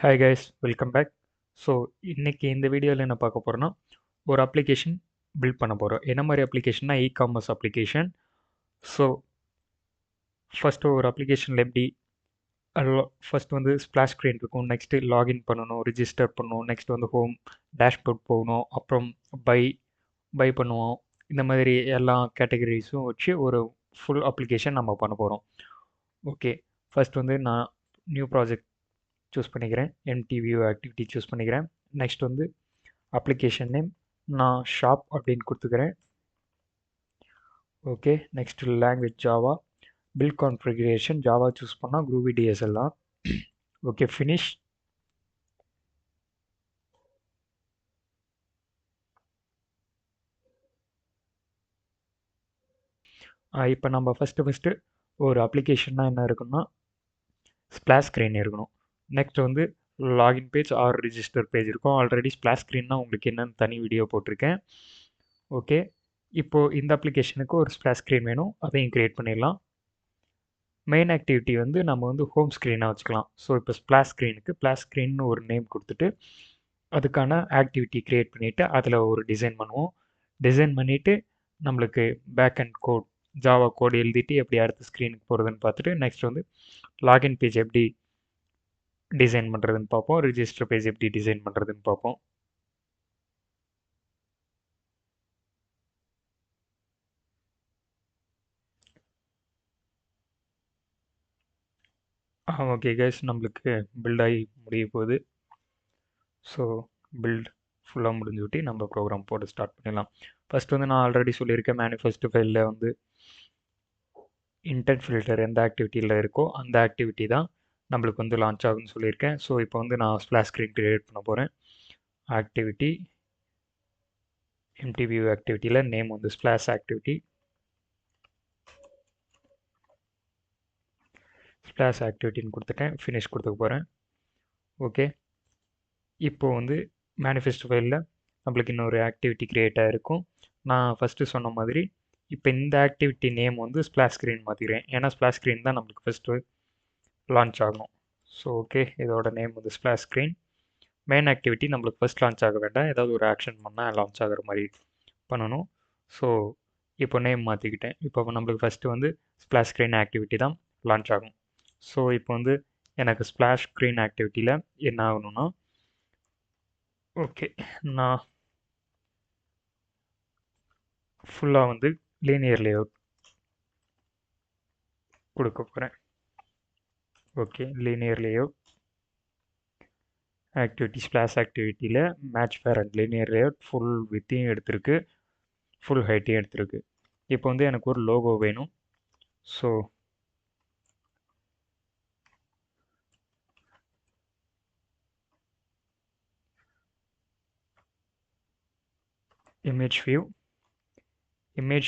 Hi guys, welcome back. So இன்னைக்கு இந்த வீடியோவில் என்ன பார்க்க போகிறோன்னா, ஒரு அப்ளிகேஷன் பில்ட் பண்ண போகிறோம். என்ன மாதிரி அப்ளிகேஷன்னா காமர்ஸ் அப்ளிகேஷன். ஸோ ஃபஸ்ட்டு ஒரு அப்ளிகேஷனில் எப்படி ஃபஸ்ட் வந்து ஸ்ப்ளாஷ் ஸ்க்ரீன் இருக்கும், நெக்ஸ்ட்டு லாகின் பண்ணணும், ரிஜிஸ்டர் பண்ணணும், நெக்ஸ்ட் வந்து ஹோம் டேஷ்போர்ட் போகணும், அப்புறம் பை பை பண்ணுவோம். இந்த மாதிரி எல்லா கேட்டகரிஸும் வச்சு ஒரு ஃபுல் அப்ளிகேஷன் நம்ம பண்ண போகிறோம். ஓகே, ஃபஸ்ட் வந்து நான் நியூ ப்ராஜெக்ட் சூஸ் பண்ணிக்கிறேன். எம்டி வியூ ஆக்டிவிட்டி சூஸ் பண்ணிக்கிறேன். நெக்ஸ்ட் வந்து அப்ளிகேஷன் நேம் நான் ஷாப் அப்படின்னு கொடுத்துக்கிறேன். Okay, next language Java. Build configuration Java choose பண்ணால் குரூவி டிஎஸ்எல் தான். Okay, finish. இப்போ நம்ம ஃபஸ்ட்டு ஒரு அப்ளிகேஷன்னா என்ன இருக்குன்னா, ஸ்ப்ளாஷ் ஸ்க்ரீன் இருக்கணும். நெக்ஸ்ட் வந்து login page or register page இருக்கும். ஆல்ரெடி ஸ்ப்ளாஷ் ஸ்க்ரீன்னா உங்களுக்கு என்னென்னு தனி வீடியோ போட்டிருக்கேன். ஓகே, இப்போது இந்த அப்ளிகேஷனுக்கு ஒரு ஸ்ப்ளாஷ் ஸ்க்ரீன் வேணும், அதையும் க்ரியேட் பண்ணிடலாம். மெயின் ஆக்டிவிட்டி வந்து நம்ம வந்து ஹோம் ஸ்க்ரீனாக வச்சுக்கலாம். ஸோ இப்போ ஸ்ப்ளாஷ் ஸ்க்ரீன்னு ஒரு நேம் கொடுத்துட்டு அதுக்கான ஆக்டிவிட்டி க்ரியேட் பண்ணிவிட்டு அதில் ஒரு டிசைன் பண்ணுவோம். டிசைன் பண்ணிவிட்டு நம்மளுக்கு back end code Java code எழுதிட்டு எப்படி அடுத்த ஸ்க்ரீனுக்கு போகிறதுன்னு பார்த்துட்டு நெக்ஸ்ட் வந்து லாகின் பேஜ் எப்படி டிசைன் பண்ணுறதுன்னு பார்ப்போம். ரிஜிஸ்டர் பேஜ் எப்படி டிசைன் பண்ணுறதுன்னு பார்ப்போம். ஓகே கைஸ், நம்மளுக்கு பில்ட் ஆகி முடிய போகுது. ஸோ பில்ட் ஃபுல்லாக முடிஞ்சுவிட்டு நம்ம ப்ரோக்ராம் போட்டு ஸ்டார்ட் பண்ணிடலாம். ஃபஸ்ட் வந்து நான் ஆல்ரெடி சொல்லியிருக்கேன், மேனிஃபெஸ்ட் ஃபைலில் வந்து இன்டென்ட் ஃபில்டர் எந்த ஆக்டிவிட்டியில் இருக்கோ அந்த ஆக்டிவிட்டி தான் நம்மளுக்கு வந்து லான்ச் ஆகும்னு சொல்லியிருக்கேன். ஸோ இப்போ வந்து நான் ஸ்ப்ளாஷ் ஸ்க்ரீன் க்ரியேட் பண்ண போகிறேன். ஆக்டிவிட்டி எம்டி வியூ ஆக்டிவிட்டியில் நேம் வந்து ஸ்ப்ளாஷ் ஆக்டிவிட்டி. ஸ்ப்ளாஷ் ஆக்டிவிட்டின்னு கொடுத்துட்டேன், ஃபினிஷ் கொடுத்துக்க போகிறேன். ஓகே, இப்போ வந்து மேனிஃபெஸ்ட் ஃபைலில் நம்மளுக்கு இன்னொரு ஆக்டிவிட்டி க்ரியேட் ஆகிருக்கும். நான் ஃபஸ்ட்டு சொன்ன மாதிரி இப்போ இந்த ஆக்டிவிட்டி நேம் வந்து ஸ்ப்ளாஷ் ஸ்க்ரீன் மாற்றிக்கிறேன். ஏன்னா ஸ்ப்ளாஷ் ஸ்க்ரீன் தான் நம்மளுக்கு ஃபஸ்ட்டு லான்ச் ஆகணும். ஸோ ஓகே, இதோட நேம் வந்து ஸ்ப்ளாஷ் ஸ்க்ரீன். மெயின் ஆக்டிவிட்டி நம்மளுக்கு ஃபஸ்ட் லான்ச் ஆக வேண்டாம், ஏதாவது ஒரு ஆக்ஷன் பண்ணால் லான்ச் ஆகிற மாதிரி பண்ணணும். ஸோ இப்போ நேம் மாற்றிக்கிட்டேன். இப்போ நம்மளுக்கு ஃபஸ்ட்டு வந்து ஸ்ப்ளாஷ் ஸ்க்ரீன் ஆக்டிவிட்டி தான் லான்ச் ஆகும். ஸோ இப்போ வந்து எனக்கு ஸ்ப்ளாஷ் ஸ்க்ரீன் ஆக்டிவிட்டியில் என்ன ஆகணும்னா, ஓகே, நான் ஃபுல்லாக வந்து லீனியர் லேஅவுட் கொடுக்க போகிறேன். Okay, linear layout activity splash ஆக்டிவிட்டியில் match parent linear layout full வித்தையும் எடுத்திருக்கு, ஃபுல் ஹைட்டையும் எடுத்திருக்கு. இப்போ வந்து எனக்கு ஒரு லோகோ வேணும். ஸோ இமேஜ்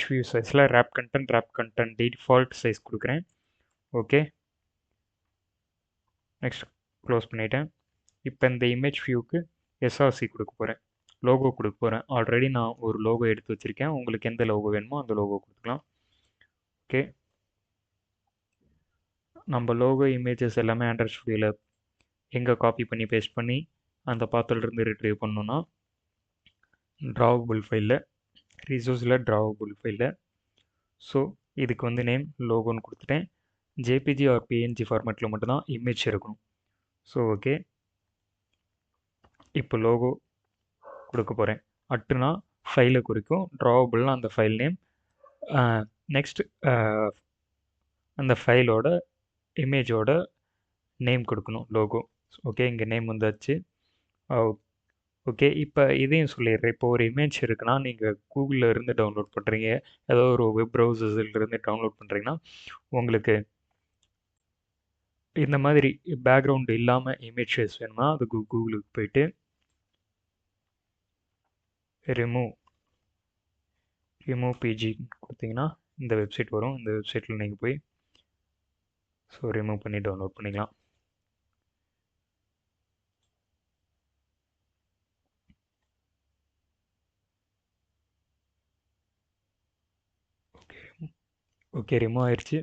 வியூ சைஸில் ரேப் கண்டென்ட் டிஃபால்ட் சைஸ் கொடுக்குறேன். ஓகே, நெக்ஸ்ட் க்ளோஸ் பண்ணிவிட்டேன். இப்போ இந்த இமேஜ் வியூக்கு எஸ்ஆர்சி கொடுக்க போகிறேன், லோகோ கொடுக்க போகிறேன். ஆல்ரெடி நான் ஒரு லோகோ எடுத்து வச்சுருக்கேன், உங்களுக்கு எந்த லோகோ வேணுமோ அந்த லோகோ கொடுத்துக்கலாம். ஓகே, நம்ம லோகோ இமேஜஸ் எல்லாமே ஆண்ட்ராய்ட் ஸ்டுடியோவில் எங்கே காப்பி பண்ணி பேஸ்ட் பண்ணி அந்த பாத்திலிருந்து ரிட்ரீவ் பண்ணணுன்னா ட்ராவபிள் ஃபைலில், ரிசோர்ஸில் ட்ராவபிள் ஃபைலில். ஸோ இதுக்கு வந்து நேம் லோகோன்னு கொடுத்துட்டேன். ஜேபிஜி ஆர் பிஎன்ஜி ஃபார்மேட்டில் மட்டும்தான் இமேஜ் இருக்கணும். ஸோ ஓகே, இப்போ லோகோ கொடுக்க போகிறேன். அட்டுனா ஃபைலை குறிக்கும், ட்ராவபிள்னா அந்த ஃபைல் நேம். நெக்ஸ்ட் அந்த ஃபைலோட இமேஜோட நேம் கொடுக்கணும், லோகோ. ஓகே, இங்கே நேம் வந்தாச்சு. ஓகே, இப்போ இதையும் சொல்லிடுறேன். இப்போ ஒரு இமேஜ் இருக்குன்னா நீங்கள் கூகுளில் இருந்து டவுன்லோட் பண்ணுறீங்க, ஏதோ ஒரு வெப் ப்ரௌசர்ஸிலிருந்து டவுன்லோட் பண்ணுறீங்கன்னா உங்களுக்கு இந்த மாதிரி பேக்ரவுண்டு இல்லாமல் இமேஜஸ் வேணும்னா அது கூகுளுக்கு போயிட்டு ரிமூவ் பிஜி கொடுத்தீங்கன்னா இந்த வெப்சைட் வரும். இந்த வெப்சைட்டில் நீங்கள் போய் ரிமூவ் பண்ணி டவுன்லோட் பண்ணிக்கலாம். ஓகே, ரிமூவ் ஆயிடுச்சு.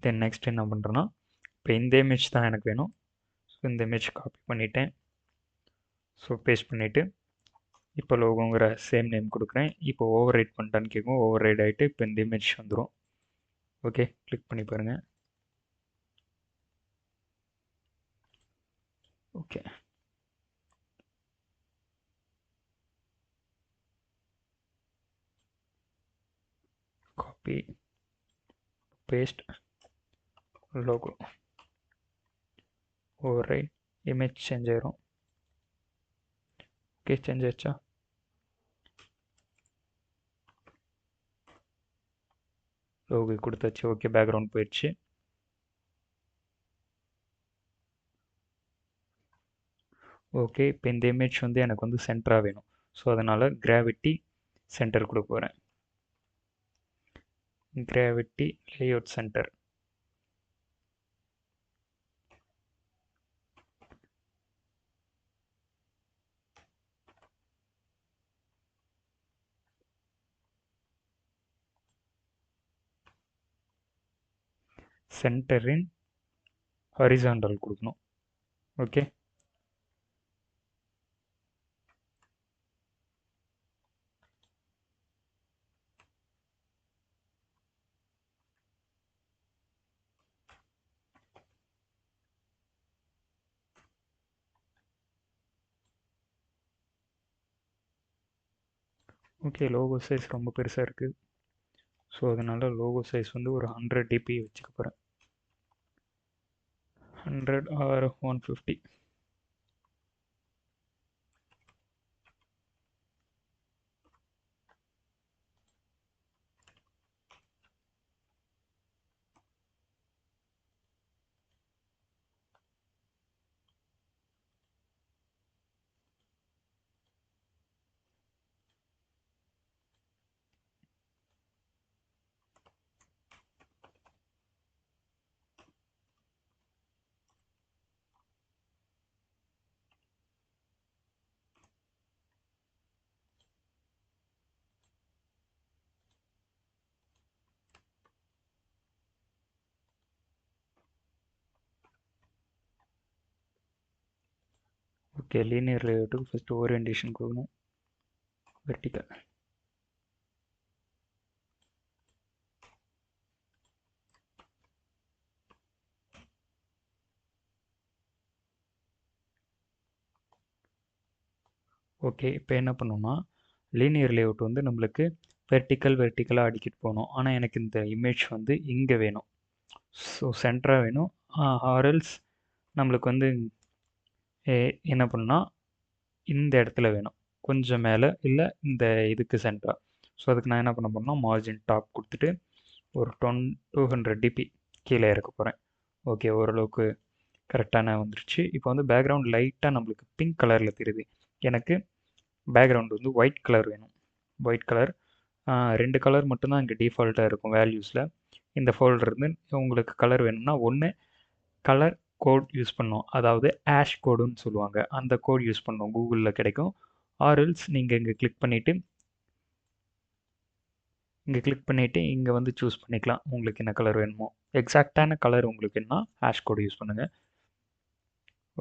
தென் நெக்ஸ்ட் என்ன பண்ணுறேன்னா, இப்போ இந்த இமேஜ் தான் எனக்கு வேணும். ஸோ இந்த இமேஜ் காப்பி பண்ணிட்டேன். ஸோ பேஸ்ட் பண்ணிவிட்டு இப்போ லோகோங்கிற சேம் நேம் கொடுக்குறேன். இப்போ ஓவர் ரைட் பண்ணிட்டான்னு கேட்கும். ஓவர் ரைட் ஆகிட்டு இப்போ இந்த இமேஜ் வந்துடும். ஓகே, கிளிக் பண்ணி பாருங்கள். Okay, copy paste logo overwrite image change ஆயிரும். ஓகே, சேஞ்ச் ஆயிடுச்சா? லோகோ கொடுத்தாச்சு. ஓகே, பேக்ரவுண்ட் போயிடுச்சு. ஓகே, இப்போ இந்த இமேஜ் வந்து எனக்கு வந்து சென்டராக வேணும். ஸோ அதனால் கிராவிட்டி சென்டர் கொடுக்க போகிறேன். Gravity layout centre. சென்டரின் ஹரிசாண்டல் கொடுக்கணும். Okay, okay. லோகோ சைஸ் ரொம்ப பெருசாக இருக்குது. ஸோ அதனால் லோகோ சைஸ் வந்து ஒரு 100 dp வச்சுக்க போகிறேன். 100 or 150. ஓகே, லீனியர் லேஅவுட்டுக்கு ஃபஸ்ட்டு ஓரியன்டேஷன் கொடுக்கணும். வெர்டிக்கல். ஓகே, இப்போ என்ன பண்ணணும்னா, லீனியர் லேஅவுட் வந்து நம்மளுக்கு வெர்டிக்கலாக அடிக்கிட்டு போகணும். ஆனால் எனக்கு இந்த இமேஜ் வந்து இங்கே வேணும். ஸோ சென்டராக வேணும். ஆர்எல்ஸ் நம்மளுக்கு வந்து என்ன பண்ணால் இந்த இடத்துல வேணும். கொஞ்சம் மேலே இல்லை இந்த இதுக்கு சென்டராக. ஸோ அதுக்கு நான் என்ன பண்ண போகிறேன்னா, மார்ஜின் டாப் கொடுத்துட்டு ஒரு 200 dp கீழே இறக்க போகிறேன். ஓகே, ஓரளவுக்கு கரெக்டான வந்துருச்சு. இப்போ வந்து பேக்ரவுண்ட் லைட்டாக நம்மளுக்கு பிங்க் கலரில் தெரியுது. எனக்கு பேக்ரவுண்ட் வந்து ஒயிட் கலர் வேணும். ஒயிட் கலர் 2 கலர் மட்டும்தான் இங்கே டிஃபால்ட்டாக இருக்கும் வேல்யூஸில். இந்த ஃபோல்டர் இருந்து உங்களுக்கு கலர் வேணும்னா ஒன்று கலர் கோட் யூஸ் பண்ணோம், அதாவது ஆஷ் கோடுன்னு சொல்லுவாங்க. அந்த கோட் யூஸ் பண்ணோம், கூகுளில் கிடைக்கும். ஆர்எல்ஸ் நீங்கள் இங்கே கிளிக் பண்ணிவிட்டு இங்கே வந்து சூஸ் பண்ணிக்கலாம் உங்களுக்கு என்ன கலர் வேணுமோ. எக்ஸாக்டான கலர் உங்களுக்கு என்ன ஆஷ் கோடு யூஸ் பண்ணுங்கள்.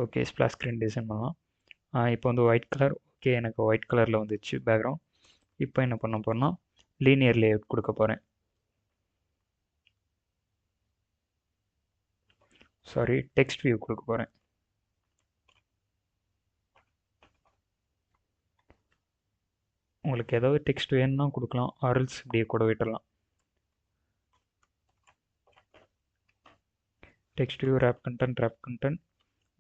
ஓகே, ஸ்ப்ளாஷ் ஸ்க்ரீன் டிசைன் பண்ணலாம். இப்போ வந்து ஒயிட் கலர். ஓகே, எனக்கு ஒயிட் கலரில் வந்துச்சு பேக்ரவுண்ட். இப்போ என்ன பண்ண போகிறேன்னா, லீனியர் லேஅவுட் கொடுக்க போகிறேன். சாரி, டெக்ஸ்ட் வியூ கொடுக்க போகிறேன். உங்களுக்கு ஏதாவது டெக்ஸ்ட் வேணும்னா கொடுக்கலாம், ஆர்எல்ஸ் இப்படியே கூட விட்டுடலாம். Text view wrap content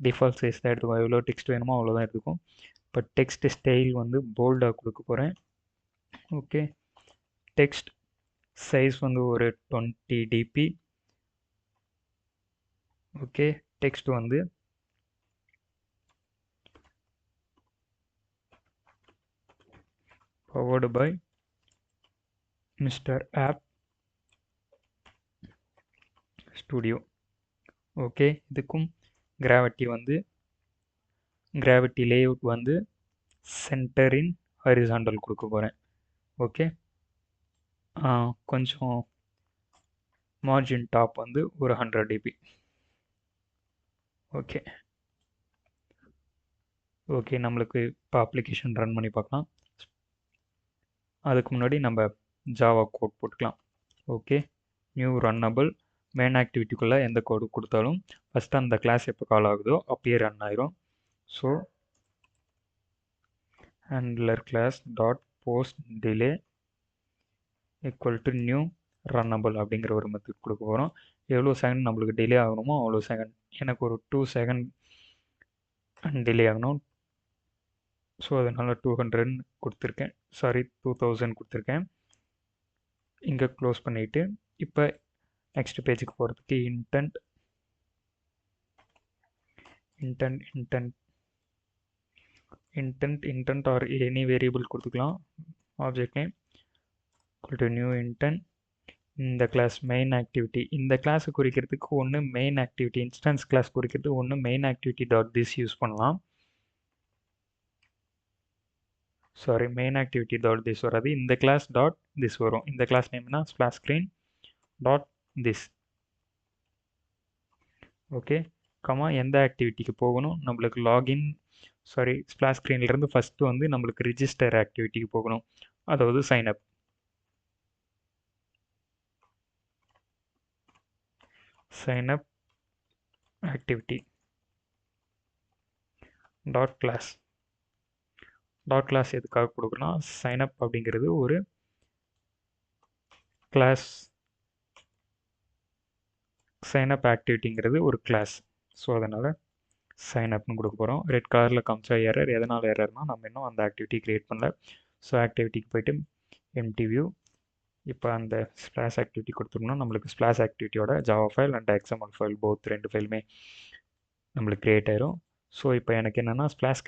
default size தான் எடுத்துக்கும். எவ்வளோ டெக்ஸ்ட் வேணுமோ அவ்வளோதான் எடுத்துக்கும். இப்போ டெக்ஸ்ட் ஸ்டைல் வந்து போல்டாக கொடுக்க போகிறேன். ஓகே, டெக்ஸ்ட் சைஸ் வந்து ஒரு 20 dp. ஓகே, டெக்ஸ்ட் வந்து powered by mister app studio. Okay, இதுக்கும் கிராவிட்டி லேஅவுட் வந்து சென்டரின் ஹரிசாண்டல் கொடுக்க போகிறேன். ஓகே, கொஞ்சம் மார்ஜின் டாப் வந்து ஒரு 100 dp. ஓகே ஓகே நம்மளுக்கு இப்போ அப்ளிகேஷன் ரன் பண்ணி பார்க்கலாம். அதுக்கு முன்னாடி நம்ம ஜாவா கோட் போட்டுக்கலாம். ஓகே நியூ ரன்னபிள் மெயின் ஆக்டிவிட்டிக்குள்ளே எந்த கோடு கொடுத்தாலும் ஃபஸ்ட்டு அந்த கிளாஸ் எப்போ கால் ஆகுதோ அப்பயே ரன் ஆயிரும். So handler class dot post delay equal to new runnable அப்படிங்கிற ஒரு மெத்தட் கொடுக்க போகிறோம். எவ்வளோ செகண்ட் நம்மளுக்கு டிலே ஆகணுமோ அவ்வளோ செகண்ட். எனக்கு ஒரு 2 செகண்ட் டிலே ஆகணும். ஸோ அதனால் 200 கொடுத்துருக்கேன், சாரி 2000 கொடுத்துருக்கேன். இங்கே க்ளோஸ் பண்ணிவிட்டு இப்போ நெக்ஸ்ட் பேஜுக்கு போகிறதுக்கு intent or any வேரியபிள் கொடுத்துக்கலாம். Object name equal to new intent. இந்த கிளாஸ் மெயின் ஆக்டிவிட்டி, இந்த கிளாஸை குறிக்கிறதுக்கு ஒன்று மெயின் ஆக்டிவிட்டி இன்ஸ்டன்ஸ் கிளாஸ் குறிக்கிறதுக்கு ஒன்று main activity dot this use பண்ணலாம். Sorry main activity dot this வராது, இந்த கிளாஸ் டாட் திஸ் வரும். இந்த class நேம்னா splash screen dot this. Okay comma எந்த ஆக்டிவிட்டிக்கு போகணும் நம்மளுக்கு லாகின், சாரி ஸ்பிளாஷ் ஸ்க்ரீன்லேருந்து ஃபஸ்ட்டு வந்து நம்மளுக்கு ரிஜிஸ்டர் ஆக்டிவிட்டிக்கு போகணும், அதாவது sign up. signup activity dot class எதுக்காக கொடுக்கணும், signup அப்படிங்கிறது ஒரு கிளாஸ், signup ஆக்டிவிட்டிங்கிறது ஒரு கிளாஸ். ஸோ அதனால் சைன்அப்னு கொடுக்க போகிறோம். ரெட் கலரில் காமிச்சா எரர், எதனால் எரர்னா நம்ம இன்னும் அந்த ஆக்டிவிட்டி க்ரியேட் பண்ணல. ஸோ ஆக்டிவிட்டிக்கு போய்ட்டு எம்டி வியூ, இப்போ அந்த ஸ்பிளாஷ் ஆக்டிவிட்டி கொடுத்துருந்தோம்னா நம்மளுக்கு ஸ்பிளாஷ் ஆக்டிவிட்டியோட Java file and XML file both ரெண்டு ஃபைலுமே நம்மளுக்கு க்ரியேட் ஆயிரும். ஸோ இப்போ எனக்கு என்னென்னா ஸ்பிளாஷ்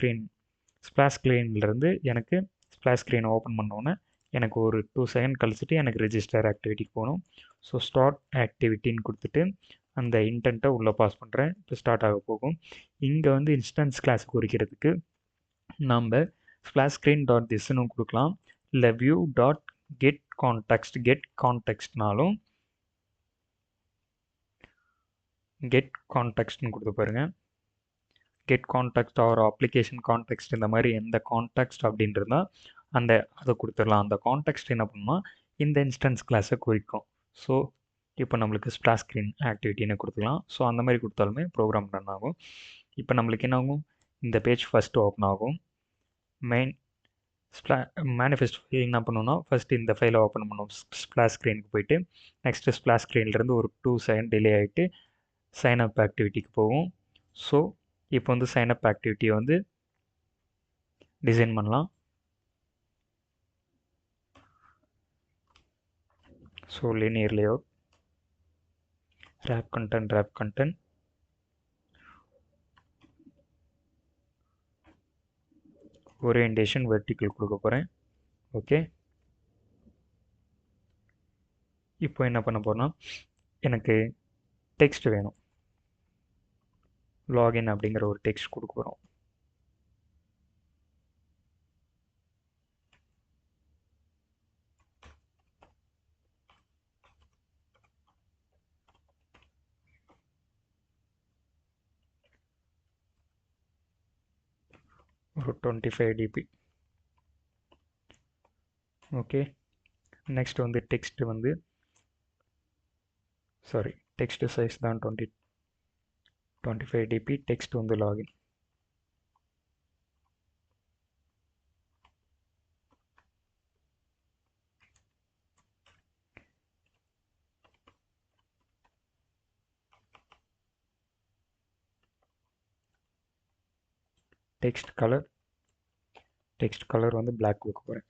ஸ்க்ரீன்லேருந்து எனக்கு ஸ்பிளாஷ் ஸ்க்ரீனை ஓப்பன் பண்ணோன்னே எனக்கு ஒரு 2 செகண்ட் கழிச்சிட்டு எனக்கு ரெஜிஸ்டர் ஆக்டிவிட்டிக்கு போகணும். ஸோ ஸ்டார்ட் ஆக்டிவிட்டின்னு கொடுத்துட்டு அந்த இன்டென்ட்டை உள்ளே பாஸ் பண்ணுறேன். இப்போ ஸ்டார்ட் ஆக போகும். இங்கே வந்து இன்ஸ்டன்ஸ் கிளாஸ் குறிக்கிறதுக்கு நம்ம ஸ்பிளாஷ் ஸ்க்ரீன் டாட் திஸ்ன்னு கொடுக்கலாம், இல்லை வியூ டாட் கெட் கான்டெக்ஸ்ட்னாலும் கெட் கான்டெக்ஸ்ட்னு கொடுத்து பாருங்க. Get context or application context, இந்த மாதிரி எந்த கான்டெக்ஸ்ட் அப்படின்றதா அதை கொடுத்துடலாம். அந்த கான்டெக்ஸ்ட் என்ன பண்ணால் இந்த இன்ஸ்டன்ஸ் கிளாஸை குறிக்கும். ஸோ இப்போ நம்மளுக்கு ஸ்பிளாஷ் ஸ்க்ரீன் ஆக்டிவிட்டின்னு கொடுத்துக்கலாம். ஸோ அந்த மாதிரி கொடுத்தாலுமே ப்ரோக்ராம் ரன் ஆகும். இப்போ நம்மளுக்கு என்ன ஆகும், இந்த பேஜ் ஃபஸ்ட்டு ஓப்பன் ஆகும். மெயின் மேனிஃபெஸ்ட் ஃபைல் என்ன பண்ணணும்னா ஃபஸ்ட்டு இந்த ஃபைலை ஓப்பன் பண்ணணும். ஸ்பிளாஷ் ஸ்க்ரீனுக்கு போயிட்டு நெக்ஸ்ட்டு ஸ்பிளாஷ் ஸ்க்ரீன்லேருந்து ஒரு 2 செகண்ட் டிலே ஆகிட்டு சைன்அப் ஆக்டிவிட்டிக்கு போகும். ஸோ இப்போ வந்து சைன்அப் ஆக்டிவிட்டியை வந்து டிசைன் பண்ணலாம். So linear layout, wrap content, orientation vertical கொடுக்க போகிறேன். ஓகே இப்போ என்ன பண்ண போகிறேன்னா எனக்கு டெக்ஸ்ட் வேணும், லாகின் அப்படிங்கிற ஒரு டெக்ஸ்ட் கொடுக்க போகிறோம். ஒரு 25 dp. ஓகே நெக்ஸ்ட் வந்து டெக்ஸ்ட் வந்து சாரி டெக்ஸ்ட் சைஸ் தான் 25 dp. டெக்ஸ்ட் வந்து லாகின். டெக்ஸ்ட் கலர் வந்து பிளாக் கொடுக்க போகிறேன்.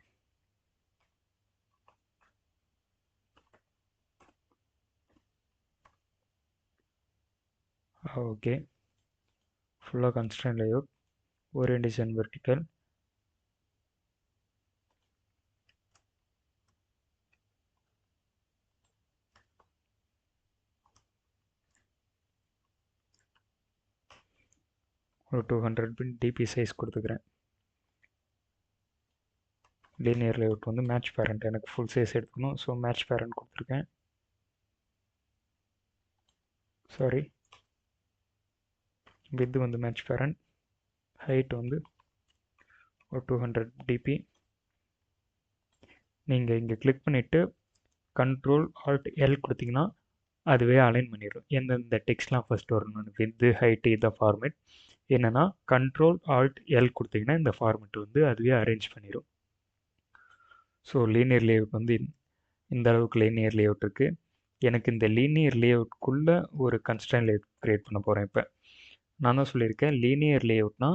ஓகே ஃபுல்லாக கன்ஸ்ட்ரெயின்ட் லேஅவுட், ஓரியன்டேஷன் வெர்டிக்கல், ஒரு 200 dp சைஸ் கொடுத்துக்கிறேன். லீனியர் லேஅவுட் வந்து மேட்ச் பேரண்ட், எனக்கு ஃபுல் சைஸ் எடுக்கணும். ஸோ மேட்ச் பேரண்ட் கொடுத்துருக்கேன். சாரி, வித் வந்து மேட்ச் பேரண்ட், ஹைட் வந்து ஒரு 200 dp. நீங்கள் இங்கே கிளிக் பண்ணிவிட்டு கண்ட்ரோல் ஆல்ட் எல் கொடுத்தீங்கன்னா அதுவே அலைன் பண்ணிடும் எந்தெந்த டெக்ஸ்ட்லாம் ஃபஸ்ட் வரணும். வித் ஹைட்டு இதான் ஃபார்மேட். என்னென்னா கண்ட்ரோல் ஆல்ட் எல் கொடுத்தீங்கன்னா இந்த ஃபார்மேட் வந்து அதுவே அரேஞ்ச் பண்ணிடும். ஸோ லீனியர் லேஅவுட் வந்து இந்த அளவுக்கு லீனியர் லேஅவுட் இருக்குது. எனக்கு இந்த லீனியர் லேஅவுட்குள்ளே ஒரு கன்ஸ்ட்ரைன் லேஅவுட் க்ரியேட் பண்ண போகிறேன். இப்போ நான் தான் சொல்லியிருக்கேன், லீனியர் லேஅவுட்னா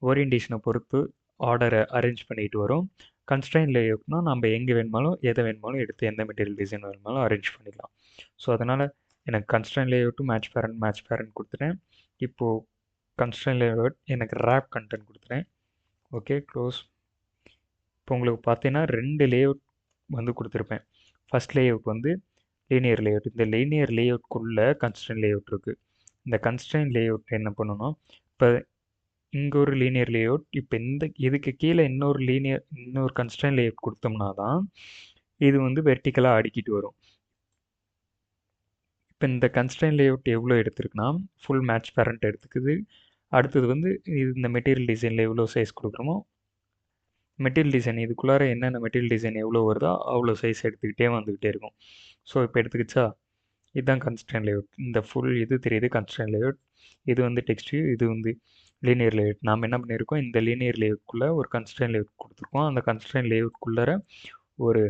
ஓரியன்டேஷனை பொறுத்து ஆர்டரை அரேஞ்ச் பண்ணிட்டு வரும். கன்ஸ்ட்ரைன் லேஅவுட்னா நம்ம எங்கே வேணுமாலும் எதை வேணுமாலும் எடுத்து எந்த மெட்டீரியல் டிசைன் வேணுமாலும் அரேஞ்ச் பண்ணிக்கலாம். ஸோ அதனால் எனக்கு கன்ஸ்ட்ரைன் லேஅவுட்டும் மேட்ச் பேரண்ட் கொடுத்துட்டேன். இப்போது கன்ஸ்ட்ரைன் லேஅவுட் எனக்கு ரேப் கண்டென்ட் கொடுத்துட்டேன். Okay, close. இப்போ உங்களுக்கு பார்த்தீங்கன்னா 2 லேஅவுட் வந்து கொடுத்துருப்பேன். ஃபஸ்ட் லேஅவுட் வந்து லீனியர் லேஅவுட். இந்த லீனியர் லேஅவுட்குள்ளே கன்ஸ்ட்ரைன் லேஅவுட் இருக்குது. இந்த கன்ஸ்ட்ரைன் லேஅவுட் என்ன பண்ணணும்னா, இப்போ இங்கே ஒரு லீனியர் லேஅவுட், இப்போ இதுக்கு கீழே இன்னொரு கன்ஸ்ட்ரைன் லேஅவுட் கொடுத்தோம்னா தான் இது வந்து வெர்டிக்கலாக அடுக்கிட்டு வரும். இப்போ இந்த கன்ஸ்ட்ரைன் லேஅவுட் எவ்வளோ எடுத்துருக்குன்னா ஃபுல் மேட்ச் பேரண்ட் எடுத்துக்குது. அடுத்தது வந்து இந்த மெட்டீரியல் டிசைனில் எவ்வளோ சைஸ் கொடுக்குறோமோ, மெட்டீரியல் டிசைன் இதுக்குள்ளார என்னென்ன மெட்டீரியல் டிசைன் எவ்வளோ வருதோ அவ்வளோ சைஸ் எடுத்துக்கிட்டே வந்துக்கிட்டே இருக்கும். ஸோ இப்போ எடுத்துக்கிச்சா, இதுதான் கன்ஸ்ட்ரைன் லேஅவுட். இந்த ஃபுல் இது தெரியுது கன்ஸ்ட்ரைன் லேஅவுட். இது வந்து டெக்ஸ்ட் வியூ, இது வந்து லீனியர் லேஅவுட். நாம் என்ன பண்ணியிருக்கோம், இந்த லீனியர் லேஅவுட்குள்ளே ஒரு கன்ஸ்ட்ரைன் லேஅவுட் கொடுத்துருக்கோம். அந்த கன்ஸ்ட்ரைன் லேஅவுட்குள்ளார ஒரு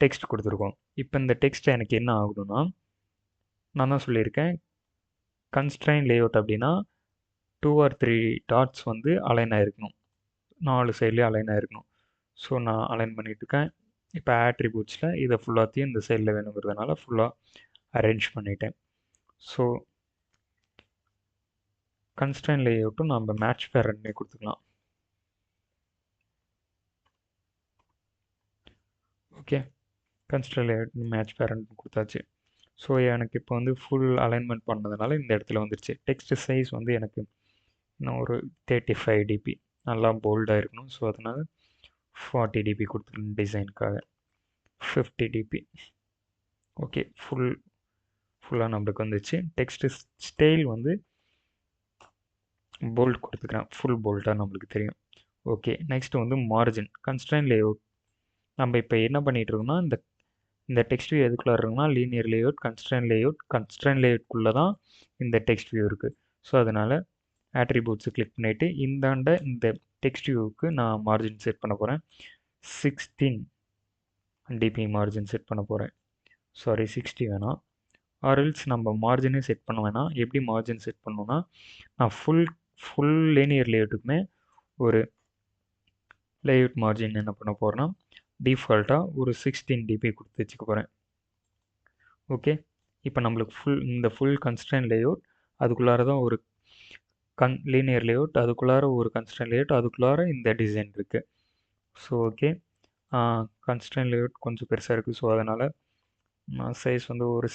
டெக்ஸ்ட் கொடுத்துருக்கோம். இப்போ இந்த டெக்ஸ்ட் எனக்கு என்ன ஆகணும்னா, நான் தான் சொல்லியிருக்கேன் கன்ஸ்ட்ரைன் லேஅவுட் அப்படின்னா 2 or 3 டாட்ஸ் வந்து அலைன் ஆகிருக்கணும், 4 சைட்லேயும் அலைன் ஆகிருக்கணும். ஸோ நான் அலைன் பண்ணிட்டுருக்கேன். இப்போ ஆட்ரிபியூட்ஸில் இதை ஃபுல்லாத்தையும் இந்த சைடில் வேணுங்கிறதுனால ஃபுல்லாக அரேஞ்ச் பண்ணிட்டேன். ஸோ கன்ஸ்ட்ரைன் லேஅவுட்டும் நம்ம மேட்ச் பேரண்ட்னே கொடுத்துக்கலாம். Okay, constrain layout match parent கொடுத்தாச்சு. ஸோ எனக்கு இப்போ வந்து ஃபுல் அலைன்மெண்ட் பண்ணதுனால இந்த இடத்துல வந்துருச்சு. டெக்ஸ்ட் சைஸ் வந்து எனக்கு இன்னும் ஒரு 35 dp நல்லா போல்டாக இருக்கணும். ஸோ அதனால் 40 dp கொடுத்துருக்கேன் டிசைனுக்காக. 50 dp. ஓகே, ஃபுல்லாக நம்மளுக்கு வந்துச்சு. டெக்ஸ்ட் ஸ்டைல் வந்து போல்ட் கொடுத்துக்கிறேன், ஃபுல் போல்ட்டாக நம்மளுக்கு தெரியும். ஓகே, நெக்ஸ்ட் வந்து மார்ஜின் கன்ஸ்ட்ரைன் லேஅவுட். நம்ம இப்போ என்ன பண்ணிகிட்டு இருக்கோம்னா, இந்த டெக்ஸ்ட் வியூ எதுக்குள்ளே இருக்குன்னா லீனியர் லேஅவுட், கன்ஸ்ட்ரைன் லேஅவுட்குள்ளே தான் இந்த டெக்ஸ்ட் வியூ இருக்குது. ஸோ அதனால் ஆட்ரிபியூட்ஸை கிளிக் பண்ணிவிட்டு இந்த டெக்ஸ்ட் வியூவுக்கு நான் மார்ஜின் செட் பண்ண போகிறேன். 16 dp மார்ஜின் செட் பண்ண போகிறேன். சாரி, 60 வேணாம். ஆர்எல்ஸ் நம்ம மார்ஜினே செட் பண்ண வேணாம். எப்படி மார்ஜின் செட் பண்ணணும்னா, நான் ஃபுல் லீனியர் லேஅவுட்டுக்குமே ஒரு லேஅவுட் மார்ஜின் என்ன பண்ண போகிறேன்னா டிஃபால்ட்டாக ஒரு 16 dp கொடுத்து வச்சுக்க போகிறேன். ஓகே, இப்போ நம்மளுக்கு இந்த ஃபுல் கன்ஸ்ட்ரைன் லேஅவுட், அதுக்குள்ளார தான் ஒரு லீனியர் லேஅவுட், அதுக்குள்ளார ஒரு கன்ஸ்ட்ரைன் லேஅவுட், அதுக்குள்ளார இந்த டிசைன் இருக்குது. ஸோ ஓகே, கன்ஸ்ட்ரைன் லேஅவுட் கொஞ்சம் பெருசாக இருக்குது. ஸோ அதனால் நான் சைஸ் வந்து ஒரு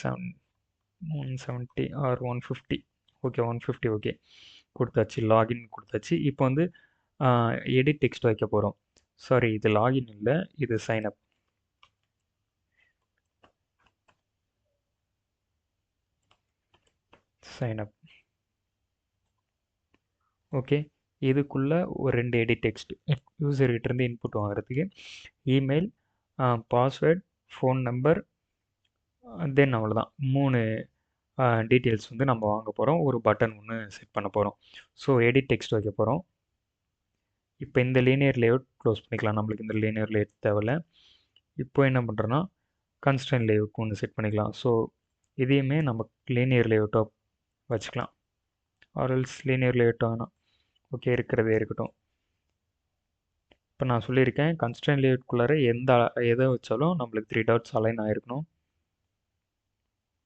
170 ஆர் 150. ஓகே, 150. ஓகே கொடுத்தாச்சு, லாகின் கொடுத்தாச்சு. இப்போ வந்து எடிட் டெக்ஸ்ட் வைக்க போகிறோம். சாரி, இது லாகின் இல்லை, இது சைன்அப். ஓகே, இதுக்குள்ளே ஒரு 2 எடிட் டெக்ஸ்ட் யூசர்கிட்டேருந்து இன்புட் வாங்குறதுக்கு இமெயில், பாஸ்வேர்ட், ஃபோன் நம்பர், தென் அவ்வளோதான். 3 டீட்டெயில்ஸ் வந்து நம்ம வாங்க போகிறோம். ஒரு பட்டன் ஒன்று செட் பண்ண போகிறோம். ஸோ எடிட் டெக்ஸ்ட் வைக்க போகிறோம். இப்போ இந்த லீனியர் லேஅவுட் க்ளோஸ் பண்ணிக்கலாம், நம்மளுக்கு இந்த லீனியர் லேஅவுட் தேவையில்ல. இப்போ என்ன பண்ணுறோன்னா கன்ஸ்ட்ரைன் லேஅவுட் ஒன்று செட் பண்ணிக்கலாம். ஸோ இதையுமே நம்ம லீனியர் லேஅவுட்டாக வச்சுக்கலாம். ஆர்எல்ஸ் லீனியர் லேஅவுட் வேணாம். ஓகே, இருக்கிறதே இருக்கட்டும். இப்போ நான் சொல்லியிருக்கேன் கன்ஸ்ட்ரைன் லேஅவுட்குள்ளார எதை வச்சாலும் நம்மளுக்கு 3 டாட்ஸ் அலைன் ஆகிருக்கணும்.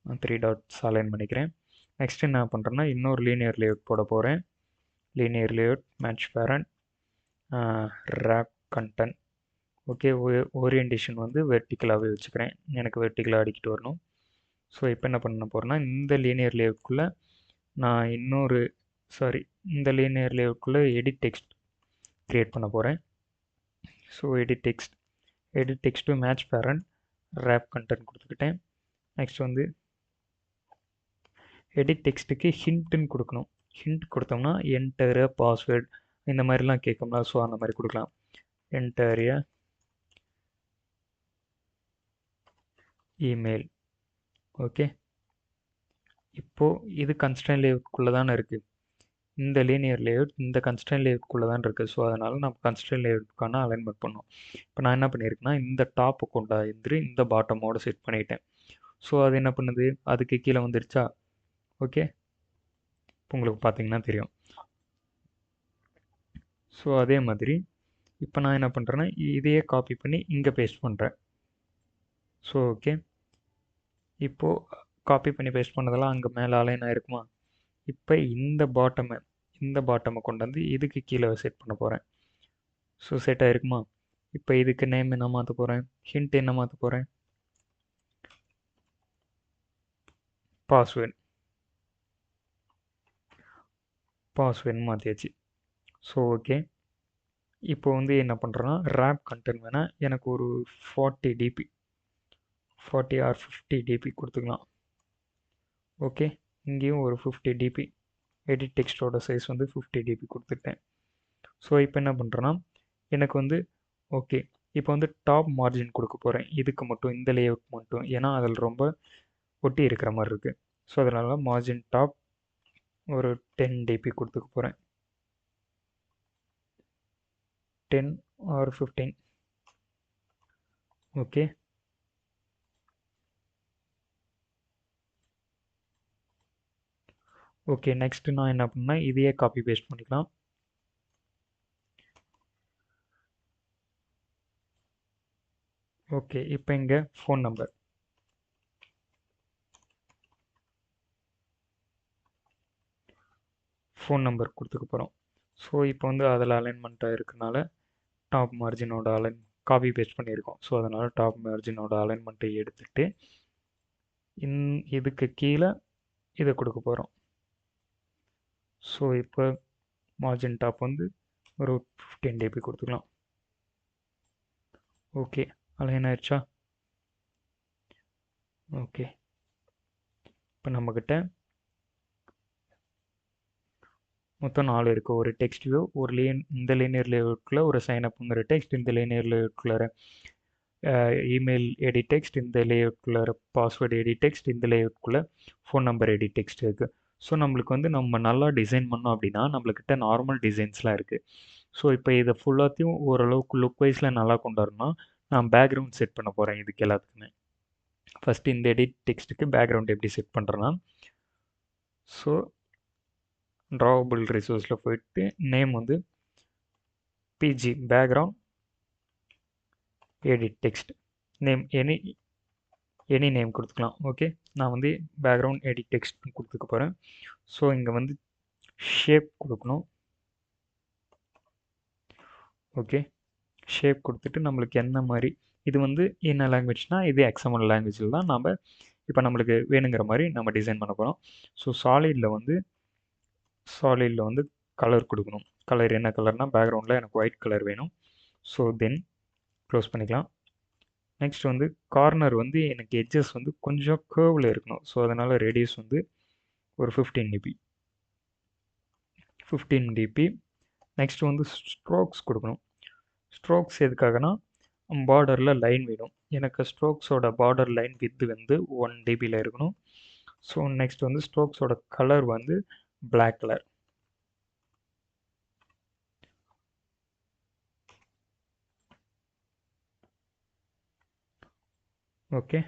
நான் 3 டாட்ஸ் அலைன் பண்ணிக்கிறேன். நெக்ஸ்ட் என்ன பண்ணுறேன்னா இன்னொரு லீனியர் லேஅவுட் போட போகிறேன். Linear layout match parent, wrap content. Okay, orientation வந்து வெர்டிக்கலாகவே வச்சுக்கிறேன், எனக்கு வெர்டிக்கலாக அடிக்கிட்டு வரணும். ஸோ இப்போ என்ன பண்ண போகிறேன்னா இந்த லீனியர் லேஅவுட்குள்ளே நான் இந்த லீனியர் லேஅவுட்குள்ளே எடிட் டெக்ஸ்ட் க்ரியேட் பண்ண போகிறேன். So edit text to match parent, wrap content கொடுத்துக்கிட்டேன். நெக்ஸ்ட் வந்து எடிட் டெக்ஸ்ட்டுக்கு ஹிண்ட்டுன்னு கொடுக்கணும். ஹிண்ட் கொடுத்தோம்னா என்டர் பாஸ்வேர்ட் இந்த மாதிரிலாம் கேட்கும்ல, ஸோ அந்த மாதிரி கொடுக்கலாம். Enter email. ஓகே, இப்போது இது கன்ஸ்ட்ரெயின் லேஅவுட்குள்ளே தானே இருக்குது. இந்த லீனியர் லேஅவுட் இந்த கன்ஸ்ட்ரெயின் லேஅவுட்குள்ளே தான் இருக்குது. ஸோ அதனால் நம்ம கன்ஸ்ட்ரெயின் லேஅவுட்கான அலைன்மெண்ட் பண்ணோம். இப்போ நான் என்ன பண்ணியிருக்கேன்னா, இந்த டாப்பை கொண்டாந்து இந்த பாட்டமோட செட் பண்ணிட்டேன். ஸோ அது என்ன பண்ணுது, அதுக்கு கீழே வந்துருச்சா. ஓகே, இப்போ உங்களுக்கு பார்த்தீங்கன்னா தெரியும். ஸோ அதே மாதிரி இப்போ நான் என்ன பண்ணுறேன்னா, இதையே காப்பி பண்ணி இங்கே பேஸ்ட் பண்ணுறேன். ஸோ ஓகே, இப்போது காப்பி பண்ணி பேஸ்ட் பண்ணதெல்லாம் அங்கே மேலே அலைன் ஆகிருக்குமா. இப்போ இந்த பாட்டமை கொண்டு வந்து இதுக்கு கீழே செட் பண்ண போகிறேன். ஸோ செட் ஆகிருக்குமா. இப்போ இதுக்கு நேம் என்ன மாற்ற போகிறேன், ஹிண்ட் என்ன மாற்ற போகிறேன், பாஸ்வேர்டு மாற்றியாச்சு. ஸோ ஓகே, இப்போ வந்து என்ன பண்ணுறேன்னா, ரேப் கண்டென்ட் வேணால் எனக்கு ஒரு 40 டிபி 40 ஆர் 50 டிபி கொடுத்துக்கலாம். ஓகே, இங்கேயும் ஒரு 50 டிபி எடிட் டெக்ஸ்ட்டோட சைஸ் வந்து 50 டிபி கொடுத்துட்டேன். ஸோ இப்போ என்ன பண்ணுறேன்னா, எனக்கு வந்து ஓகே, இப்போ வந்து டாப் மார்ஜின் கொடுக்க போகிறேன் இதுக்கு மட்டும், இந்த லேஅவுட் மட்டும், ஏன்னா அதில் ரொம்ப ஒட்டி இருக்கிற மாதிரி இருக்குது. ஸோ அதனால் மார்ஜின் டாப் ஒரு 10 டிபி கொடுத்துக்க போகிறேன். 10 ஆர் 15. ஓகே, ஓகே, நெக்ஸ்ட்டு நான் என்ன பண்ணேன், இதையே காப்பி பேஸ்ட் பண்ணிக்கலாம். ஓகே, இப்போ இங்கே ஃபோன் நம்பர் கொடுத்துக்க போகிறோம். ஸோ இப்போ வந்து அதில் அலைன்மெண்ட்டாக இருக்கனால டாப் மார்ஜினோட காப்பி பேஸ்ட் பண்ணியிருக்கோம். ஸோ அதனால் டாப் மார்ஜினோட அலைன்மெண்ட்டை எடுத்துகிட்டு இதுக்கு கீழே இதை கொடுக்க போகிறோம். ஸோ இப்போ மார்ஜின் டாப் வந்து ஒரு 15 டிபி கொடுத்துக்கலாம். ஓகே, அலைன் ஆயிடுச்சா. ஓகே, இப்போ நம்மக்கிட்ட மொத்தம் 4 இருக்குது. ஒரு டெக்ஸ்ட் வியூ, ஒரு இந்த லீனியர் லேஅவுட்குள்ளே ஒரு சைன்அப்புங்கிற டெக்ஸ்ட், இந்த லீனியர் லேஅவுட்குள்ளார இமெயில் எடிட் டெக்ஸ்ட், இந்த லேஅவுட்குள்ளார பாஸ்வேர்டு எடிட் டெக்ஸ்ட், இந்த லேஅவுட்குள்ளே ஃபோன் நம்பர் எடிட் டெக்ஸ்ட் இருக்குது. ஸோ நம்மளுக்கு வந்து நம்ம நல்லா டிசைன் பண்ணோம் அப்படின்னா நம்மளுக்கிட்ட நார்மல் டிசைன்ஸ்லாம் இருக்குது. ஸோ இப்போ இதை ஃபுல்லாத்தையும் ஓரளவுக்கு லுக் வைஸில் நல்லா கொண்டு வரணும்னா நான் பேக்ரவுண்ட் செட் பண்ண போகிறேன் இதுக்கு எல்லாத்துக்குமே. ஃபஸ்ட்டு இந்த எடிட் டெக்ஸ்ட்டுக்கு பேக்ரவுண்ட் எப்படி செட் பண்ணுறேன்னா, ஸோ ட்ராவபிள் ரிசோர்ஸில் போயிட்டு நேம் வந்து BG background edit text name any name கொடுத்துக்கலாம். ஓகே, நான் வந்து பேக்ரவுண்ட் எடிட் டெக்ஸ்ட் கொடுத்துக்க போகிறேன். ஸோ இங்கே வந்து ஷேப் கொடுக்கணும். ஓகே, ஷேப் கொடுத்துட்டு நம்மளுக்கு என்ன மாதிரி, இது வந்து என்ன லாங்குவேஜ்னால் இது XML லாங்குவேஜில் தான் நம்ம இப்போ நம்மளுக்கு வேணுங்கிற மாதிரி நம்ம டிசைன் பண்ண போகிறோம். ஸோ சாலிடில் வந்து கலர் கொடுக்கணும். கலர் என்ன கலர்னால் பேக்ரவுண்டில் எனக்கு ஒயிட் கலர் வேணும். ஸோ தென் க்ளோஸ் பண்ணிக்கலாம். நெக்ஸ்ட் வந்து கார்னர் வந்து எனக்கு எட்ஜஸ் வந்து கொஞ்சம் கேர்வில் இருக்கணும். ஸோ அதனால் ரேடியஸ் வந்து ஒரு 15 டிபி. நெக்ஸ்ட் வந்து ஸ்ட்ரோக்ஸ் கொடுக்கணும். ஸ்ட்ரோக்ஸ் எதுக்காகனா பார்டரில் லைன் வேணும். எனக்கு ஸ்ட்ரோக்ஸோட பார்டர் லைன் வித் வந்து 1 டிபியில் இருக்கணும். ஸோ நெக்ஸ்ட் வந்து ஸ்ட்ரோக்ஸோட கலர் வந்து பிளாக் கலர். ஓகே,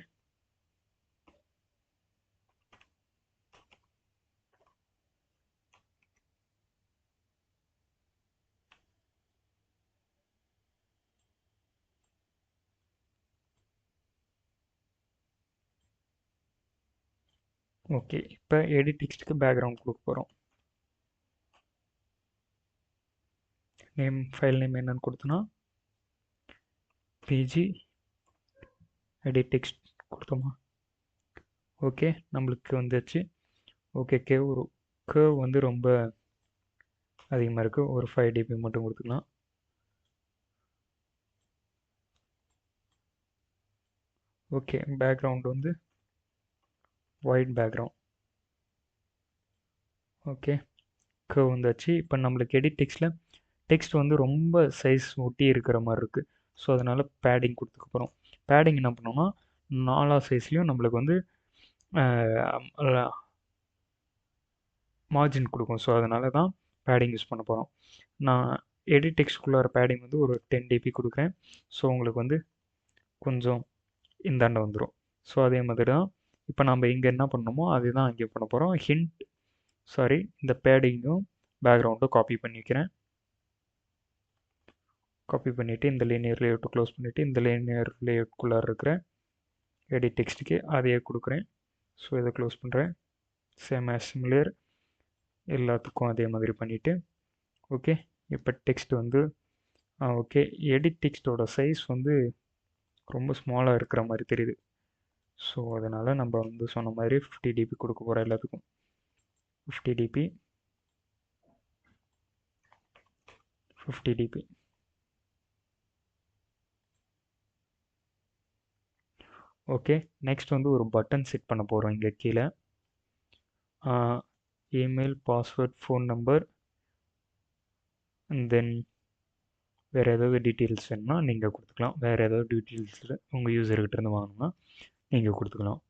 ஓகே, இப்போ எடிட் டெக்ஸ்ட்டுக்கு பேக்ரவுண்ட் கொடுக்க போகிறோம். நேம் ஃபைல் நேம் என்னன்னு கொடுத்தோன்னா பிஜி எடிட் டெக்ஸ்ட் கொடுத்தோமா. ஓகே, நம்மளுக்கு வந்துச்சு. ஓகே, ஒரு கேர்வ் வந்து ரொம்ப அதிகமாக இருக்குது, ஒரு 5 டிபி மட்டும் கொடுத்துக்கலாம். ஓகே, பேக்ரவுண்ட் வந்து ஒயிட் பேக்ரவுண்ட். ஓகே, கர்வ் வந்தாச்சு. இப்போ நம்மளுக்கு எடிட் டெக்ஸ்ட் வந்து ரொம்ப சைஸ் ஒட்டி இருக்கிற மாதிரி இருக்குது. ஸோ அதனால் பேடிங் கொடுத்துக்க போகிறோம். பேடிங் என்ன பண்ணோம்னா 4 சைஸ்லேயும் நம்மளுக்கு வந்து மார்ஜின் கொடுக்கும். ஸோ அதனால தான் பேடிங் யூஸ் பண்ண போகிறோம். நான் எடிட் டெக்ஸ்ட்குள்ளார பேடிங் வந்து ஒரு 10 dp கொடுக்குறேன். ஸோ உங்களுக்கு வந்து கொஞ்சம் இந்தாண்ட வந்துடும். ஸோ அதே மாதிரி தான் இப்போ நம்ம இங்கே என்ன பண்ணணுமோ அதுதான் இங்கே பண்ண போகிறோம். இந்த பேடிங்கும் பேக்ரவுண்டும் காப்பி பண்ணிக்கிறேன். காப்பி பண்ணிவிட்டு இந்த லீனியர் லேஅவுட்டை க்ளோஸ் பண்ணிவிட்டு இந்த லீனியர் லேஅவுட்குள்ளார இருக்கிற எடிட் டெக்ஸ்ட்டுக்கு அதையே கொடுக்குறேன். ஸோ இதை க்ளோஸ் பண்ணுறேன். சேம் ஆஸ் சிமிலர் எல்லாத்துக்கும் அதே மாதிரி பண்ணிவிட்டு ஓகே. இப்போ டெக்ஸ்ட் வந்து ஓகே, எடிட் டெக்ஸ்ட்டோட சைஸ் வந்து ரொம்ப ஸ்மாலாக இருக்கிற மாதிரி தெரியுது. ஸோ அதனால் நம்ம வந்து சொன்ன மாதிரி 50 dp கொடுக்க போகிறோம் எல்லாத்துக்கும். 50 dp ஓகே. நெக்ஸ்ட் வந்து ஒரு பட்டன் செட் பண்ண போகிறோம் இங்கே கீழே. இமெயில், பாஸ்வேர்ட், ஃபோன் நம்பர், தென் வேறு ஏதாவது டீட்டெயில்ஸ் வேணும்னா நீங்கள் கொடுத்துக்கலாம். வேறு ஏதாவது டீட்டெயில்ஸ் உங்கள் யூசர்கிட்ட இருந்து வாங்கணும்னா நீங்கள் கொடுத்துக்கலாம்.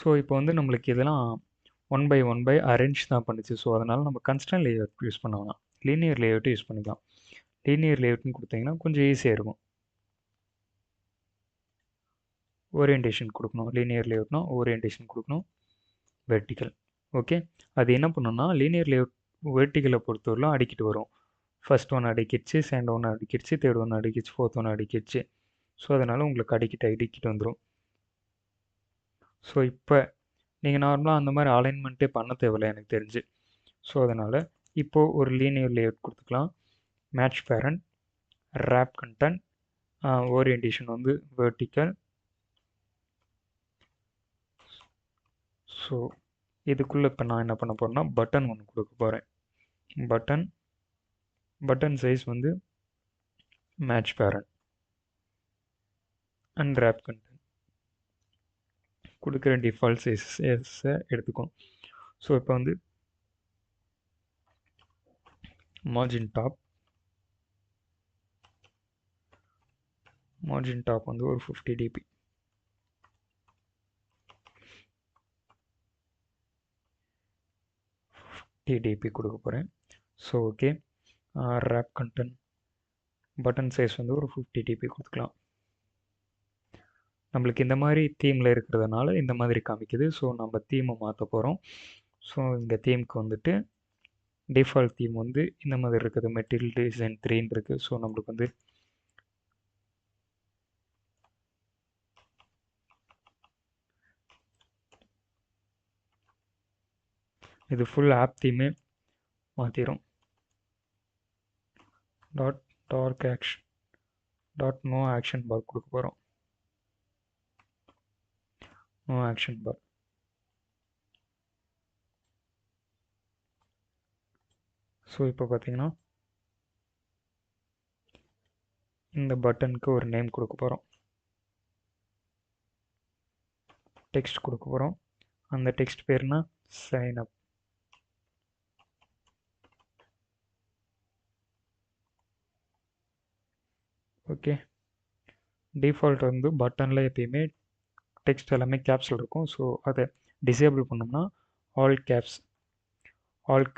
ஸோ இப்போ வந்து நம்மளுக்கு இதெல்லாம் ஒன் பை அரேஞ்ச் தான் பண்ணுச்சு. ஸோ அதனால் நம்ம கன்ஸ்டன்ட் லேஅவுட் யூஸ் பண்ண வேணாம், லீனியர் லேஅவுட்டு யூஸ் பண்ணிக்கலாம். லீனியர் லேஅவுட்னு கொடுத்தீங்கன்னா கொஞ்சம் ஈஸியாக இருக்கும். ஓரியன்டேஷன் கொடுக்கணும். லீனியர் லேஅவுட்னா ஓரியன்டேஷன் கொடுக்கணும். Vertical okay. அது என்ன பண்ணணும்னா லீனியர் லேஅவுட் வெர்டிக்கலை பொறுத்தவரையிலும் அடிக்கிட்டு வரும். ஃபர்ஸ்ட் ஒன்று அடிக்கிடுச்சு, செகண்ட் ஒன்று அடிக்கிடுச்சு, தேர்ட் ஒன்று அடிக்கிடுச்சு, ஃபோர்த் ஒன்று அடிக்கிடுச்சு. ஸோ அதனால் உங்களுக்கு அடிக்கிட்டு வந்துடும். ஸோ இப்போ நீங்கள் நார்மலாக அந்த மாதிரி அலைன்மெண்ட்டே பண்ண தேவையில்லை எனக்கு தெரிஞ்சு. ஸோ அதனால் இப்போது ஒரு லீனியர் லேஅவுட் கொடுத்துக்கலாம். Match parent, wrap content, orientation வந்து வெர்டிக்கல். ஸோ இதுக்குள்ளே இப்போ நான் என்ன பண்ண போகிறேன்னா பட்டன் ஒன்று கொடுக்க போகிறேன். பட்டன் சைஸ் வந்து match parent and wrap content கொடுக்குற டிஃபால்ட் சைஸை எடுத்துக்கும். ஸோ இப்போ வந்து மார்ஜின் டாப் வந்து ஒரு 50 dp. டிடிபி கொடுக்க போகிறேன். So okay. Wrap content button size வந்து ஒரு 50 dp கொடுத்துக்கலாம். நம்மளுக்கு இந்த மாதிரி தீமில் இருக்கிறதுனால இந்த மாதிரி காமிக்குது. ஸோ நம்ம தீமை மாற்ற போகிறோம். ஸோ இந்த தீமுக்கு வந்துட்டு டிஃபால்ட் தீம் வந்து இந்த மாதிரி இருக்குது. மெட்டீரியல் டிசைன் 3 இருக்குது. ஸோ நம்மளுக்கு வந்து இது ஃபுல் ஆப் தீமே மாற்றிடும். நோ ஆக்ஷன் பார் கொடுக்க போகிறோம். நோ ஆக்ஷன் பார். ஸோ இப்போ பார்த்தீங்கன்னா இந்த பட்டனுக்கு ஒரு நேம் கொடுக்க போகிறோம். டெக்ஸ்ட் கொடுக்க போகிறோம். அந்த டெக்ஸ்ட் பேர்னா சைன் அப். ஓகே. டிஃபால்ட் வந்து பட்டனில் எப்பயுமே டெக்ஸ்ட் எல்லாமே கேப்ஸில் இருக்கும். ஸோ அதை டிசேபிள் பண்ணோம்னா ஆல்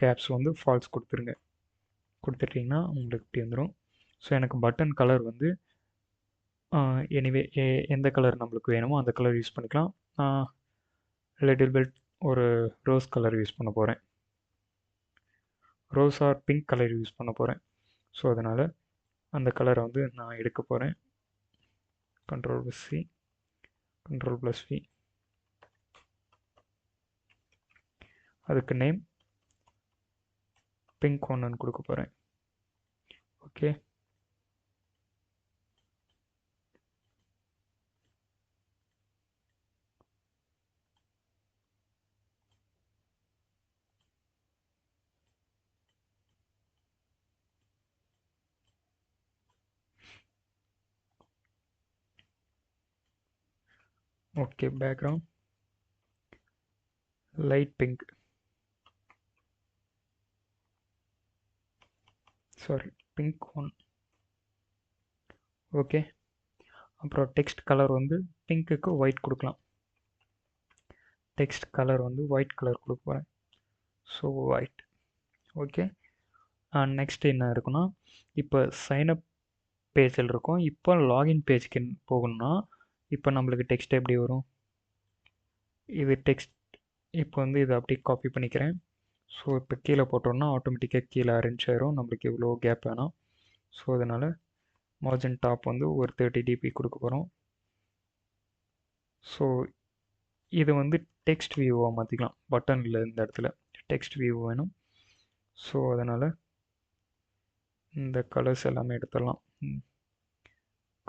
கேப்ஸ் வந்து ஃபால்ஸ் கொடுத்துட்டிங்கன்னா உங்களுக்கு இப்படி வந்துடும். ஸோ எனக்கு பட்டன் கலர் வந்து எனிவே எந்த கலர் நம்மளுக்கு வேணுமோ அந்த கலர் யூஸ் பண்ணிக்கலாம். லிட்டில் பிட் ஒரு ரோஸ் கலர் யூஸ் பண்ண போகிறேன். Rose or pink colour use பண்ண போகிறேன். ஸோ அதனால் அந்த கலரை வந்து நான் எடுக்க போகிறேன். Ctrl+C, Ctrl+V. அதுக்கு நேம் பிங்க் ஒன்று கொடுக்க போகிறேன். Okay. Okay. Background light pink, sorry pink 1. Okay. அப்புறம் டெக்ஸ்ட் கலர் வந்து பிங்க்குக்கு ஒயிட் கொடுக்கலாம். டெக்ஸ்ட் கலர் வந்து ஒயிட் கலர் கொடுக்க போகிறேன். So white. ஓகே. நெக்ஸ்ட் என்ன இருக்குன்னா, இப்போ சைனப் பேஜில் இருக்கும். இப்போ லாகின் பேஜ்க்கு போகணும்னா இப்போ நம்மளுக்கு டெக்ஸ்ட் எப்படி வரும்? இது டெக்ஸ்ட். இப்போ வந்து இதை அப்படியே காப்பி பண்ணிக்கிறேன். ஸோ இப்போ கீழே போட்டோம்னா ஆட்டோமேட்டிக்காக கீழே அரேஞ்ச் ஆயிரும். நம்மளுக்கு இவ்வளோ கேப் வேணாம். ஸோ அதனால் மார்ஜின் டாப் வந்து ஒரு 30 dp கொடுக்க போகிறோம். ஸோ இது வந்து டெக்ஸ்ட் வியூவாக மாற்றிக்கலாம். பட்டனில் இந்த இடத்துல டெக்ஸ்ட் வியூ வேணும். ஸோ அதனால் இந்த கலர்ஸ் எல்லாமே எடுத்துடலாம்.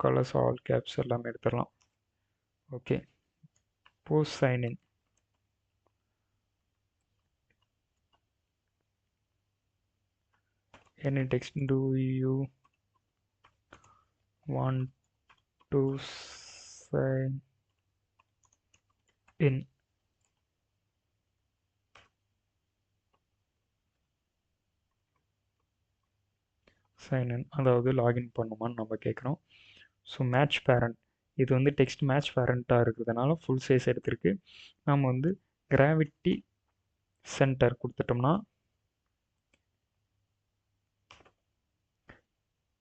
கலர்ஸ் ஆல் கேப்ஸ் எல்லாமே எடுத்துடலாம். Okay. Post sign in. Any text do you want to sign in? Sign in அதாவது லாகின் பண்ணுமான்னு நம்ம கேட்குறோம். ஸோ மேட்ச் பேரண்ட், இது வந்து டெக்ஸ்ட் மேட்ச் பேரண்ட்டாக இருக்கிறதுனால ஃபுல் சைஸ் எடுத்திருக்கு. நம்ம வந்து கிராவிட்டி சென்டர் கொடுத்துட்டோம்னா,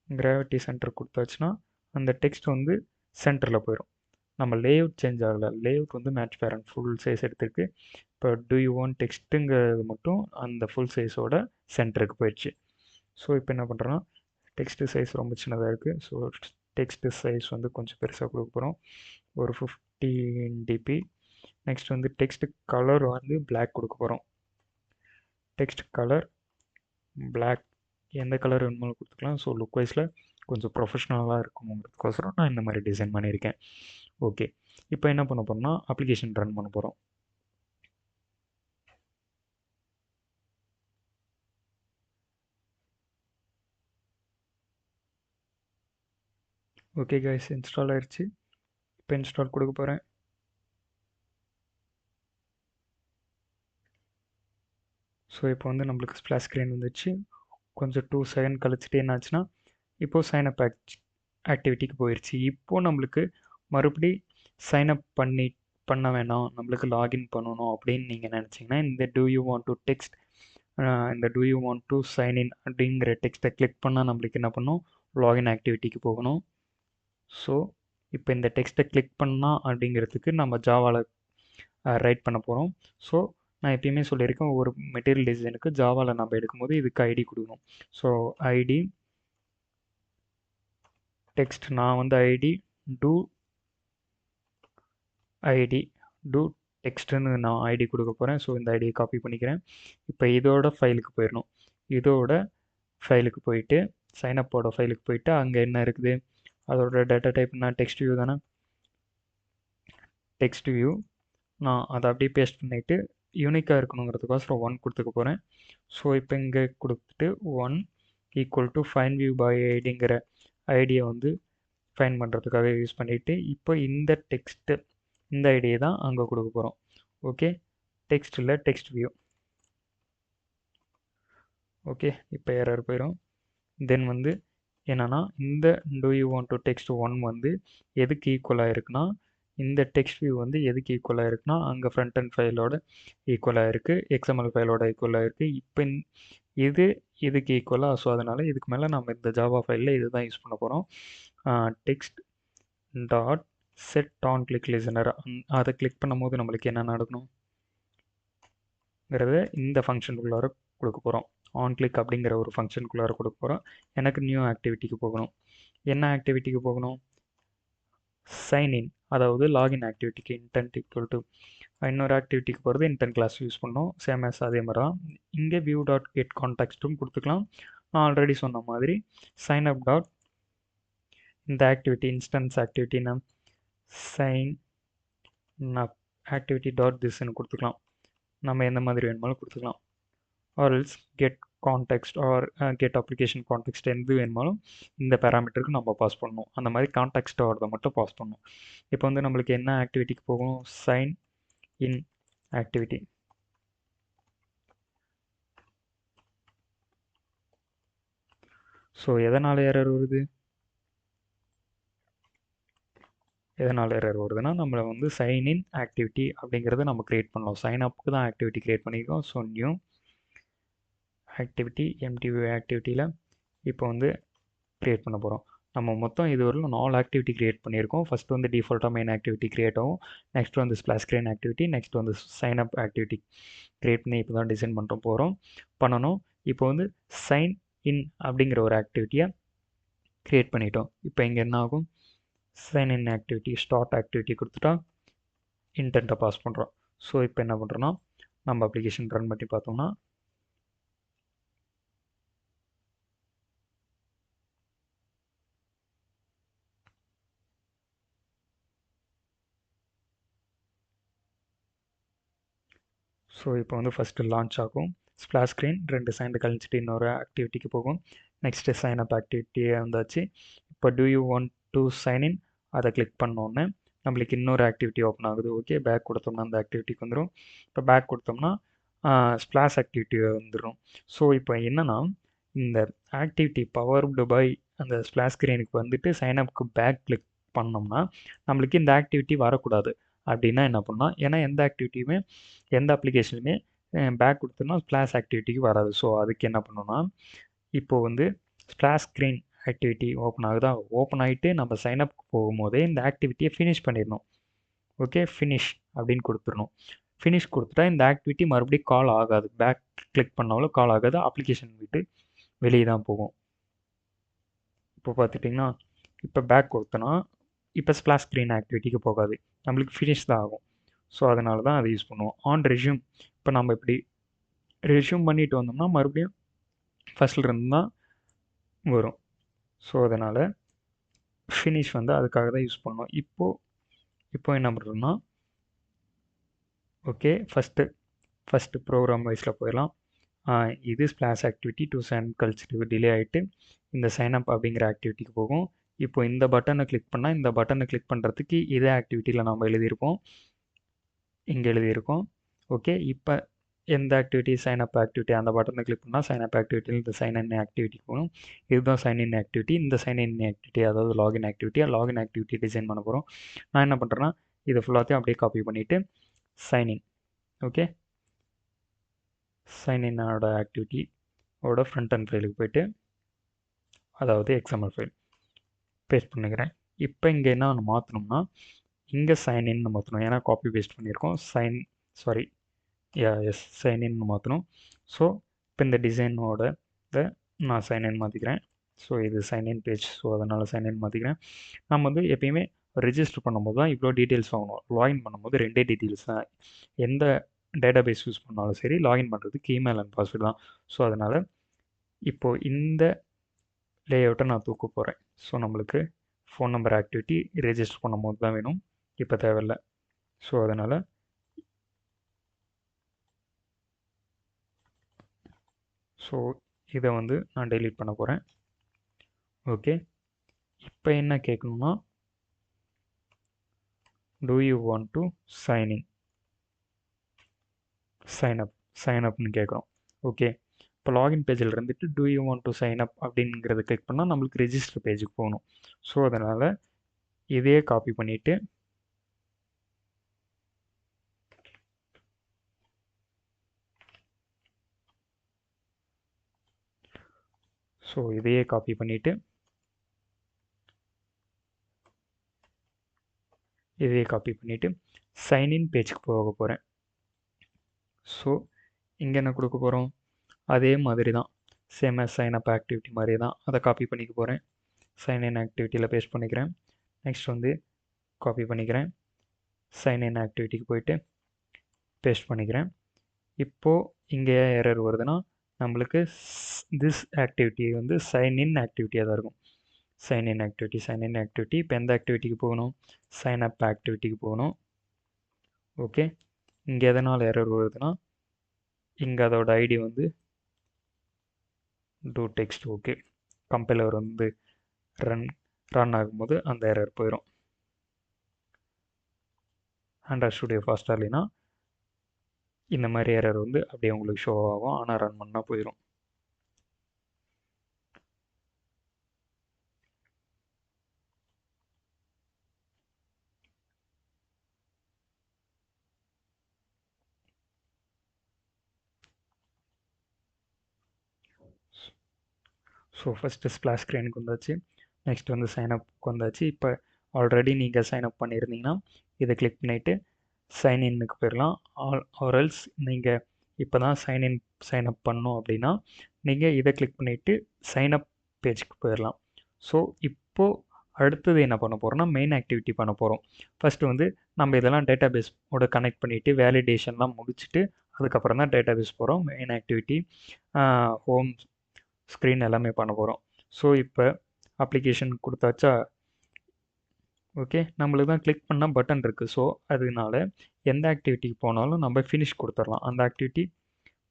கிராவிட்டி சென்டர் கொடுத்தாச்சுன்னா அந்த டெக்ஸ்ட் வந்து சென்டரில் போயிடும். நம்ம லேஅவுட் சேஞ்ச் ஆகலை. லேஅவுட் வந்து மேட்ச் பேரண்ட் ஃபுல் சைஸ் எடுத்திருக்கு. இப்போ டூ யூ வாண்ட் டெக்ஸ்ட்டுங்கிறது மட்டும் அந்த ஃபுல் சைஸோட சென்டருக்கு போயிடுச்சு. ஸோ இப்போ என்ன பண்ணுறோன்னா, டெக்ஸ்ட்டு சைஸ் ரொம்ப சின்னதாக இருக்குது. ஸோ டெக்ஸ்ட்டு சைஸ் வந்து கொஞ்சம் பெருசாக கொடுக்க போகிறோம். ஒரு 15 dp. நெக்ஸ்ட் வந்து டெக்ஸ்ட் கலர் வந்து பிளாக் கொடுக்க போகிறோம். டெக்ஸ்ட் கலர் பிளாக், எந்த கலர் வேணுமாலும் கொடுத்துக்கலாம். ஸோ லுக் வைஸில் கொஞ்சம் ப்ரொஃபஷ்னலாக இருக்கணுங்கிறதுக்கோசரம் நான் இந்த மாதிரி டிசைன் பண்ணியிருக்கேன். ஓகே. இப்போ என்ன பண்ண போகிறோம்னா அப்ளிகேஷன் ரன் பண்ண போகிறோம். ஓகே கைஸ், இன்ஸ்டால் ஆயிடுச்சு. இப்போ இன்ஸ்டால் கொடுக்க போகிறேன். ஸோ இப்போ வந்து நம்மளுக்கு ஸ்ப்ளாஷ் ஸ்க்ரீன் வந்துச்சு. கொஞ்சம் 2 செகண்ட் கழிச்சுட்டு என்னாச்சுன்னா, இப்போது சைனப் ஆக்டிவிட்டிக்கு போயிடுச்சு. இப்போது நம்மளுக்கு மறுபடி சைனப் பண்ண வேணாம், நம்மளுக்கு லாகின் பண்ணணும் அப்படின்னு நீங்கள் நினச்சிங்கன்னா, இந்த do you want to text, இந்த do you want to sign in அப்படிங்கிற டெக்ஸ்ட்டை கிளிக் பண்ணால் நம்மளுக்கு என்ன பண்ணணும், லாகின் ஆக்டிவிட்டிக்கு போகணும். ஸோ இப்போ இந்த டெக்ஸ்ட்டை கிளிக் பண்ணால் அப்படிங்கிறதுக்கு நம்ம ஜாவாவில் ரைட் பண்ண போகிறோம். ஸோ நான் எப்பயுமே சொல்லியிருக்கேன், ஒரு மெட்டீரியல் டிசைனுக்கு ஜாவாவில் நம்ம எடுக்கும்போது இதுக்கு ஐடி கொடுக்கணும். ஸோ ஐடி டெக்ஸ்ட், நான் வந்து ஐடி டூ டெக்ஸ்ட்டுன்னு நான் ஐடி கொடுக்க போகிறேன். ஸோ இந்த ஐடியை காப்பி பண்ணிக்கிறேன். இப்போ இதோட ஃபைலுக்கு போயிடணும். இதோட ஃபைலுக்கு போயிட்டு சைனப்போட ஃபைலுக்கு போயிட்டு அங்கே என்ன இருக்குது, அதோட டேட்டா டைப் நான் டெக்ஸ்ட் வியூ தானே, டெக்ஸ்ட் வியூ. நான் அதை அப்படியே பேஸ்ட் பண்ணிவிட்டு யூனிக்காக இருக்கணுங்கிறதுக்கோசரம் 1 கொடுத்துக்க போகிறேன். ஸோ இப்போ இங்கே கொடுத்துட்டு 1 equal to find view by ஐடிங்கிற ஐடியை வந்து ஃபைன் பண்ணுறதுக்காக யூஸ் பண்ணிவிட்டு இப்போ இந்த டெக்ஸ்ட்டு இந்த ஐடியை தான் அங்கே கொடுக்க போகிறோம். ஓகே. டெக்ஸ்ட்டில் டெக்ஸ்ட் வியூ. ஓகே. இப்போ எரர் போயிடும். தென் வந்து என்னென்னா, இந்த do you want to text 1 வந்து எதுக்கு ஈக்குவலாக இருக்குன்னா, இந்த டெக்ஸ்ட் வியூ வந்து எதுக்கு ஈக்குவலாக இருக்குன்னா, அங்கே ஃப்ரண்ட் அண்ட் ஃபைலோட ஈக்குவலாக இருக்குது, எக்ஸ்எம்எல் ஃபைலோட ஈக்குவலாக இருக்குது. இப்போ இது இதுக்கு ஈக்குவலாக. ஸோ அதனால் இதுக்கு மேலே நம்ம இந்த ஜாவா ஃபைலில் இது தான் யூஸ் பண்ண போகிறோம். Text dot set on click listener, அதை கிளிக் பண்ணும்போது நம்மளுக்கு என்ன நடக்கணுங்கிறத இந்த ஃபங்க்ஷனுக்குள்ளார கொடுக்க போகிறோம். ஆன் கிளிக் அப்படிங்கிற ஒரு ஃபங்க்ஷனுக்குள்ளார கொடுக்க போகிறோம். எனக்கு நியூ ஆக்டிவிட்டிக்கு போகணும். என்ன ஆக்டிவிட்டிக்கு போகணும்? சைன் இன், அதாவது லாகின் ஆக்டிவிட்டிக்கு இன்டென்ட் ஈக்குவல் டு இன்னொரு ஆக்டிவிட்டிக்கு போகிறது இன்டென்ட் கிளாஸ் யூஸ் பண்ணோம். சேமஸ் அதே மாதிரி தான். இங்கே வியூ டாட் கெட் கான்டாக்ட்டும் கொடுத்துக்கலாம். நான் ஆல்ரெடி சொன்ன மாதிரி சைன் அப் டாட் இந்த ஆக்டிவிட்டி இன்ஸ்டன்ஸ் ஆக்டிவிட்டினா சைன் அப் ஆக்டிவிட்டி டாட் திஸ்ன்னு கொடுத்துக்கலாம். நம்ம எந்த மாதிரி வேணுமாலும் கொடுத்துக்கலாம். Or else get context or get application context எது வேணுமாலும் இந்த பேராமீட்டருக்கு நம்ம பாஸ் பண்ணணும். அந்த மாதிரி கான்டெக்ஸ்ட்டோட மட்டும் பாஸ் பண்ணணும். இப்போ வந்து நம்மளுக்கு என்ன ஆக்டிவிட்டிக்கு போகும்? Sign in activity. ஸோ எதனால் எரர் வருது? எதனால் எரர் வருதுன்னா நம்மளை வந்து சைன்இன் ஆக்டிவிட்டி அப்படிங்கிறத நம்ம க்ரியேட் பண்ணோம். சைன் அப்புக்கு தான் ஆக்டிவிட்டி க்ரியேட் பண்ணியிருக்கோம். ஸோ நியூ ஆக்டிவிட்டி எம்டிவி ஆக்டிவிட்டியில் இப்போ வந்து க்ரியேட் பண்ண போகிறோம். நம்ம மொத்தம் இதுவரையிலும் 4 ஆக்டிவிட்டி க்ரியேட் பண்ணியிருக்கோம். ஃபஸ்ட்டு வந்து டிஃபால்ட்டாக மெயின் ஆக்டிவிட்டி க்ரியேட் ஆகும். நெக்ஸ்ட் வந்து ஸ்ப்ளாஷ் ஸ்க்ரீன் ஆக்டிவிட்டி, நெக்ஸ்ட் வந்து சைன் அப் ஆக்டிவிட்டி க்ரியேட் பண்ணி இப்போ தான் டிசைன் பண்ணணும். இப்போ வந்து சைன் இன் அப்படிங்கிற ஒரு ஆக்டிவிட்டியை க்ரியேட் பண்ணிட்டோம். இப்போ இங்கே என்ன ஆகும்? Sign in activity start activity கொடுத்துட்டா இன்டென்ட்டை பாஸ் பண்ணுறோம். ஸோ இப்போ என்ன பண்ணுறோன்னா நம்ம அப்ளிகேஷன் ரன் பண்ணி பார்த்தோம்னா ஸோ இப்போ வந்து ஃபஸ்ட்டு லான்ச் ஆகும். ஸ்ப்ளாஷ் ஸ்க்ரீன் 2 செகண்ட் கழிச்சிட்டு இன்னொரு ஆக்டிவிட்டிக்கு போகும். நெக்ஸ்ட்டு சைன் அப் ஆக்டிவிட்டியே வந்தாச்சு. இப்போ do you want to sign in அதை கிளிக் பண்ணோன்னே நம்மளுக்கு இன்னொரு ஆக்டிவிட்டி ஓப்பன் ஆகுது. ஓகே, பேக் கொடுத்தோம்னா அந்த ஆக்டிவிட்டிக்கு வந்துடும். இப்போ பேக் கொடுத்தோம்னா ஸ்ப்ளாஷ் ஆக்டிவிட்டி வந்துடும். ஸோ இப்போ என்னென்னா இந்த ஆக்டிவிட்டி பவர்டு பை அந்த ஸ்ப்ளாஷ் ஸ்க்ரீனுக்கு வந்துட்டு சைன் அப்க்கு பேக் கிளிக் பண்ணோம்னா நம்மளுக்கு இந்த ஆக்டிவிட்டி வரக்கூடாது. அப்படின்னா என்ன பண்ணால், ஏன்னா எந்த ஆக்டிவிட்டியுமே எந்த அப்ளிகேஷனுமே பேக் கொடுத்தோம்னா ஸ்ப்ளாஷ் ஆக்டிவிட்டிக்கு வராது. ஸோ அதுக்கு என்ன பண்ணணும்னா இப்போது வந்து ஸ்ப்ளாஷ் ஸ்க்ரீன் ஆக்டிவிட்டி ஓப்பன் ஆகுதா, ஓப்பன் ஆகிட்டு நம்ம சைன்அப் போகும்போதே இந்த ஆக்டிவிட்டியை ஃபினிஷ் பண்ணிடணும். ஓகே, ஃபினிஷ் அப்படின்னு கொடுத்துடணும். ஃபினிஷ் கொடுத்துட்டா இந்த ஆக்டிவிட்டி மறுபடியும் கால் ஆகாது. பேக் கிளிக் பண்ணாலும் கால் ஆகாது. அப்ளிகேஷன் விட்டு வெளியே தான் போகும். இப்போ பார்த்துட்டிங்கன்னா இப்போ பேக் கொடுத்தோன்னா இப்போ ஸ்ப்ளாஷ் ஸ்க்ரீன் ஆக்டிவிட்டிக்கு போகாது, நம்மளுக்கு ஃபினிஷ் தான் ஆகும். ஸோ அதனால தான் அதை யூஸ் பண்ணுவோம். ஆன் ரெஸ்யூம் இப்போ நம்ம இப்படி ரெஸ்யூம் பண்ணிட்டு வந்தோம்னா மறுபடியும் ஃபஸ்ட்டில் இருந்து தான் வரும். ஸோ அதனால் ஃபினிஷ் வந்து அதுக்காக தான் யூஸ் பண்ணோம். இப்போ என்ன பண்ணுறோம்னா ஓகே, ஃபஸ்ட்டு ப்ரோக்ராம் வைஸில் போயிடலாம். இது ஸ்ப்ளாஷ் ஆக்டிவிட்டி 2 செகண்ட் கழிச்சிட்டு டிலே ஆகிட்டு இந்த சைன் அப் அப்படிங்கிற ஆக்டிவிட்டிக்கு போகும். இப்போ இந்த பட்டனை கிளிக் பண்ணால் இந்த பட்டனை கிளிக் பண்ணுறதுக்கு இதே ஆக்டிவிட்டியில் நம்ம எழுதியிருப்போம், இங்கே எழுதியிருக்கோம். ஓகே, இப்போ எந்த ஆக்டிவிட்டி சைன் அப் ஆக்டிவிட்டி அந்த பட்டனை கிளிக் பண்ணால் சைன் அப் ஆக்டிவிட்டியில் இந்த சைன் இன் ஆக்டிவிட்டி போகணும். இதுதான் சைன் இன் ஆக்டிவிட்டி. இந்த சைன் இன் ஆக்டிவிட்டி அதாவது லாகின் ஆக்டிவிட்டி டிசைன் பண்ண போகிறோம். நான் என்ன பண்ணுறேன்னா இதை ஃபுல்லாத்தையும் அப்படியே காப்பி பண்ணிவிட்டு சைன்இன், ஓகே, சைன்இன்னோட ஆக்டிவிட்டியோட ஃப்ரண்ட் அண்ட் ஃபைலுக்கு போய்ட்டு அதாவது எக்ஸ்எம்எல் ஃபைல் பேஸ்ட் பண்ணிக்கிறேன். இப்போ இங்கே என்ன மாற்றணும்னா இங்கே சைன்இன்னு மாற்றணும். ஏன்னா காப்பி பேஸ்ட் பண்ணியிருக்கோம். சைன்இன்னு மாற்றணும். ஸோ இப்போ இந்த டிசைனோட நான் சைன்இன் மாற்றிக்கிறேன். ஸோ இது சைன்இன் பேஜ், ஸோ அதனால் சைன்இன் மாற்றிக்கிறேன். நம்ம வந்து எப்பயுமே ரெஜிஸ்டர் பண்ணும்போது தான் இவ்வளோ டீட்டெயில்ஸ் வாங்கணும். லாகின் பண்ணும்போது 2 டீட்டெயில்ஸ் தான். எந்த டேட்டாபேஸ் யூஸ் பண்ணாலும் சரி, லாகின் பண்ணுறதுக்கு இமெயில் அண்ட் பாஸ்வேர்டு தான். ஸோ அதனால் இப்போது இந்த லேஅவுட்டை நான் தூக்க போகிறேன். ஸோ நம்மளுக்கு ஃபோன் நம்பர் ஆக்டிவிட்டி ரெஜிஸ்டர் பண்ணும்போது தான் வேணும், இப்போ தேவையில்லை. ஸோ அதனால் இதை வந்து நான் டெலீட் பண்ண போகிறேன். ஓகே, இப்போ என்ன கேட்கணும்னா do you want to sign அப்னு கேட்குறோம். ஓகே, இப்போ லாகின் பேஜில் இருந்துட்டு do you want to sign up அப்படிங்கிறத கிளிக் பண்ணால் நம்மளுக்கு ரெஜிஸ்டர் பேஜுக்கு போகணும். ஸோ அதனால் இதையே காப்பி பண்ணிவிட்டு சைன்இன் பேஜுக்கு போக போகிறேன். ஸோ இங்கே என்ன கொடுக்க போகிறோம், அதே மாதிரி தான், same as sign up activity மாதிரி தான். அதை காப்பி பண்ணிக்க போகிறேன். சைன்இன் ஆக்டிவிட்டியில் பேஸ்ட் பண்ணிக்கிறேன். நெக்ஸ்ட் வந்து காப்பி பண்ணிக்கிறேன். சைன்இன் ஆக்டிவிட்டிக்கு போயிட்டு பேஸ்ட் பண்ணிக்கிறேன். இப்போது இங்கே எரர் வருதுன்னா நம்மளுக்கு திஸ் ஆக்டிவிட்டி வந்து சைன்இன் ஆக்டிவிட்டியாக தான் இருக்கும். சைன்இன் ஆக்டிவிட்டி இப்போ எந்த ஆக்டிவிட்டிக்கு போகணும், சைன் அப் ஆக்டிவிட்டிக்கு போகணும். ஓகே, இங்கே எதனால் எரர் வருதுன்னா இங்கே அதோட ஐடி வந்து டூ டெக்ஸ்ட். ஓகே, கம்பைலர் வந்து ரன் ஆகும்போது அந்த எரர் போயிடும். ஆண்ட்ராய்ட் ஸ்டுடியோ ஃபாஸ்ட்டாக இல்லைன்னா இந்த மாதிரி எரர் வந்து அப்படியே உங்களுக்கு ஷோ ஆகும், ஆனால் ரன் பண்ணால் போயிடும். ஸோ ஃபஸ்ட்டு ஸ்ப்ளாஷ் ஸ்க்ரீனுக்கு வந்தாச்சு. நெக்ஸ்ட் வந்து சைனப்புக்கு வந்தாச்சு. இப்போ ஆல்ரெடி நீங்கள் சைனப் பண்ணியிருந்தீங்கன்னா இதை கிளிக் பண்ணிவிட்டு சைன்இன்னுக்கு போயிடலாம். ஆர்எல்ஸ் நீங்கள் இப்போ தான் சைன்அப் பண்ணோம் அப்படின்னா நீங்கள் இதை கிளிக் பண்ணிவிட்டு சைனப் பேஜுக்கு போயிடலாம். ஸோ இப்போது அடுத்தது என்ன பண்ண போகிறோம்னா மெயின் ஆக்டிவிட்டி பண்ண போகிறோம். ஃபஸ்ட்டு வந்து நம்ம இதெல்லாம் டேட்டா பேஸோட கனெக்ட் பண்ணிவிட்டு வேலிடேஷன்லாம் முடிச்சுட்டு அதுக்கப்புறம் தான் டேட்டா பேஸ் போகிறோம். மெயின் ஆக்டிவிட்டி ஹோம் ஸ்க்ரீன் எல்லாமே பண்ண போகிறோம். ஸோ இப்போ அப்ளிகேஷன் கொடுத்தாச்சா? ஓகே, நம்மளுக்கு தான் கிளிக் பண்ணால் பட்டன் இருக்குது. ஸோ அதனால எந்த ஆக்டிவிட்டிக்கு போனாலும் நம்ம ஃபினிஷ் கொடுத்துடலாம். அந்த ஆக்டிவிட்டி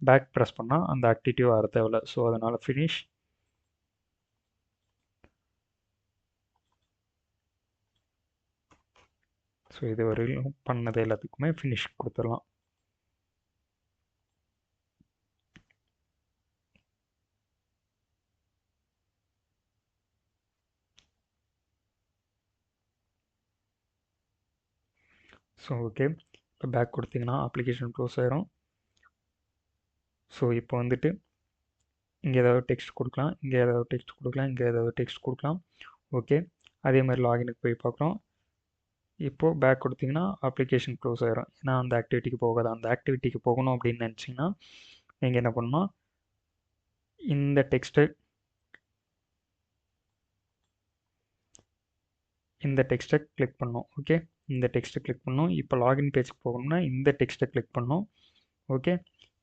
பேக் ப்ரெஸ் பண்ணால் அந்த ஆக்டிவிட்டி வர தேவையில்ல. ஸோ அதனால் ஃபினிஷ். ஸோ இது வரையிலும் பண்ணது எல்லாத்துக்குமே ஃபினிஷ் கொடுத்துடலாம். ஸோ ஓகே, இப்போ பேக் கொடுத்தீங்கன்னா அப்ளிகேஷன் க்ளோஸ் ஆயிரும். ஸோ இப்போ வந்துட்டு இங்கே ஏதாவது டெக்ஸ்ட் கொடுக்கலாம், இங்கே ஏதாவது டெக்ஸ்ட் கொடுக்கலாம், இங்கே ஏதாவது டெக்ஸ்ட் கொடுக்கலாம். ஓகே, அதே மாதிரி லாகினுக்கு போய் பார்க்குறோம். இப்போது பேக் கொடுத்தீங்கன்னா அப்ளிகேஷன் க்ளோஸ் ஆயிரும். ஏன்னா அந்த ஆக்டிவிட்டிக்கு போகாது. அந்த ஆக்டிவிட்டிக்கு போகணும் அப்படின்னு நினச்சிங்கன்னா நீங்கள் என்ன பண்ணணும், இந்த டெக்ஸ்ட்டை கிளிக் பண்ணணும். ஓகே, இந்த டெக்ஸ்ட்டை கிளிக் பண்ணணும். இப்போ லாகின் பேஜுக்கு போகணும்னா இந்த டெக்ஸ்ட்டை கிளிக் பண்ணணும். ஓகே,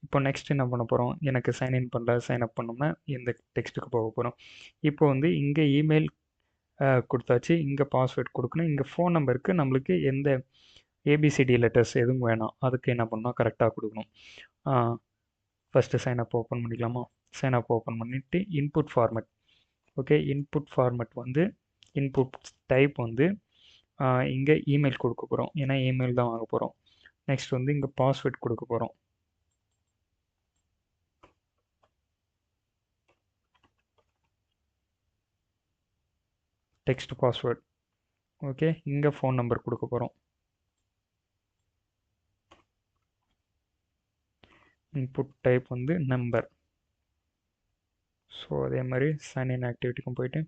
இப்போ நெக்ஸ்ட் என்ன பண்ண போகிறோம், எனக்கு சைன்இன் பண்ணல சைன்அப் பண்ணோம்னா இந்த டெக்ஸ்ட்டுக்கு போக போகிறோம். இப்போ வந்து இங்கே இமெயில் கொடுத்தாச்சு, இங்கே பாஸ்வேர்ட் கொடுக்கணும், இங்கே ஃபோன் நம்பருக்கு நம்மளுக்கு எந்த ஏபிசிடி லெட்டர்ஸ் எதுவும் வேணாம். அதுக்கு என்ன பண்ணணும், கரெக்டாக கொடுக்கணும். ஃபஸ்ட்டு சைனப் ஓப்பன் பண்ணிக்கலாமா? சைனப் ஓப்பன் பண்ணிவிட்டு input format. Okay, input format வந்து இன்புட் டைப் வந்து இங்கே இமெயில் கொடுக்க போகிறோம். ஏன்னா இமெயில் தான் வாங்க போகிறோம். நெக்ஸ்ட் வந்து இங்கே பாஸ்வேர்ட் கொடுக்க போகிறோம். Text password. ஓகே, இங்கே ஃபோன் நம்பர் கொடுக்க போகிறோம். இன்புட் டைப் வந்து நம்பர். ஸோ அதே மாதிரி சைன்இன் ஆக்டிவிட்டிக்கும் போயிட்டு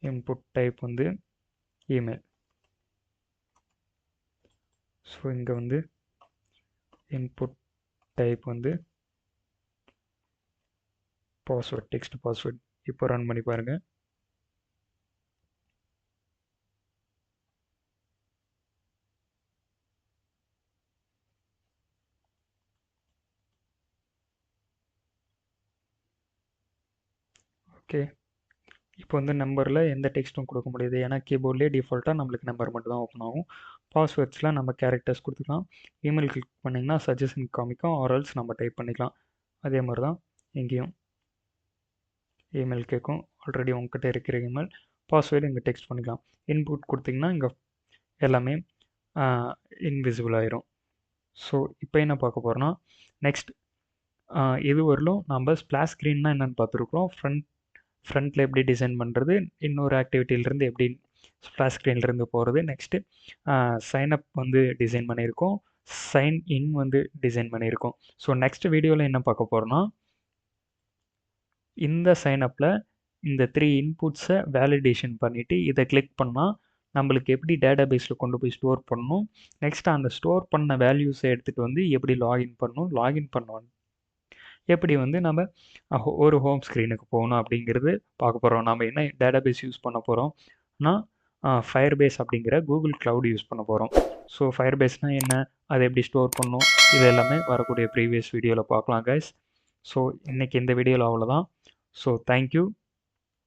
இன்புட் டைப் வந்து இமெயில். ஸோ இங்கே வந்து இன்புட் டைப் வந்து பாஸ்வேர்ட், டெக்ஸ்ட் பாஸ்வேர்ட். இப்போ ரன் பண்ணி பாருங்கள். ஓகே, இப்போ வந்து நம்பரில் எந்த டெக்ஸ்ட்டும் கொடுக்க முடியாது. ஏன்னா கீபோர்ட்லேயே டிஃபால்ட்டாக நம்மளுக்கு நம்பர் மட்டும் தான் ஓப்பன் ஆகும். பாஸ்வேர்ட்ஸில் நம்ம கேரக்டர்ஸ் கொடுத்துக்கலாம். இமெயில் கிளிக் பண்ணிங்கன்னா சஜஷன் காமிக்கும், ஆர்எல்ஸ் நம்ம டைப் பண்ணிக்கலாம். அதே மாதிரி தான் இங்கேயும் இமெயில் கேட்கும். ஆல்ரெடி உங்ககிட்ட இருக்கிற இமெயில், பாஸ்வேர்டு இங்கே டெக்ஸ்ட் பண்ணிக்கலாம். இன்புட் கொடுத்திங்கன்னா இங்கே எல்லாமே இன்விசிபிள் ஆயிரும். ஸோ இப்போ என்ன பார்க்க போகிறோன்னா நெக்ஸ்ட் இது வரலும் நம்ம ஸ்ப்ளாஷ் ஸ்க்ரீன்னா என்னென்னு பார்த்துருக்குறோம். ஃப்ரண்ட்டில் எப்படி டிசைன் பண்ணுறது, இன்னொரு ஆக்டிவிட்டியிலேருந்து எப்படி ஸ்ப்ளாஷ் ஸ்க்ரீன்லேருந்து போகிறது. நெக்ஸ்ட்டு சைனப் வந்து டிசைன் பண்ணியிருக்கோம், சைன் இன் வந்து டிசைன் பண்ணியிருக்கோம். ஸோ நெக்ஸ்ட் வீடியோவில் என்ன பார்க்க போகிறோன்னா இந்த சைனப்பில் இந்த 3 இன்புட்ஸை வேலிடேஷன் பண்ணிவிட்டு இதை கிளிக் பண்ணால் நம்மளுக்கு எப்படி டேட்டா பேஸில் கொண்டு போய் ஸ்டோர் பண்ணணும், நெக்ஸ்ட் அந்த ஸ்டோர் பண்ண வேல்யூஸை எடுத்துகிட்டு வந்து எப்படி லாகின் பண்ணணும், லாகின் பண்ணுவோம் எப்படி வந்து நம்ம ஒரு ஹோம் ஸ்க்ரீனுக்கு போகணும் அப்படிங்கிறது பார்க்க போகிறோம். நம்ம என்ன டேட்டா பேஸ் யூஸ் பண்ண போகிறோம்னா ஃபயர் பேஸ் அப்படிங்கிற கூகுள் க்ளவுட் யூஸ் பண்ண போகிறோம். ஸோ ஃபயர் பேஸ்னால் என்ன, அதை எப்படி ஸ்டோர் பண்ணணும், இது எல்லாமே வரக்கூடிய ப்ரீவியஸ் வீடியோவில் பார்க்கலாம் கைஸ். ஸோ இன்றைக்கி இந்த வீடியோவில் அவ்வளோதான். So thank you.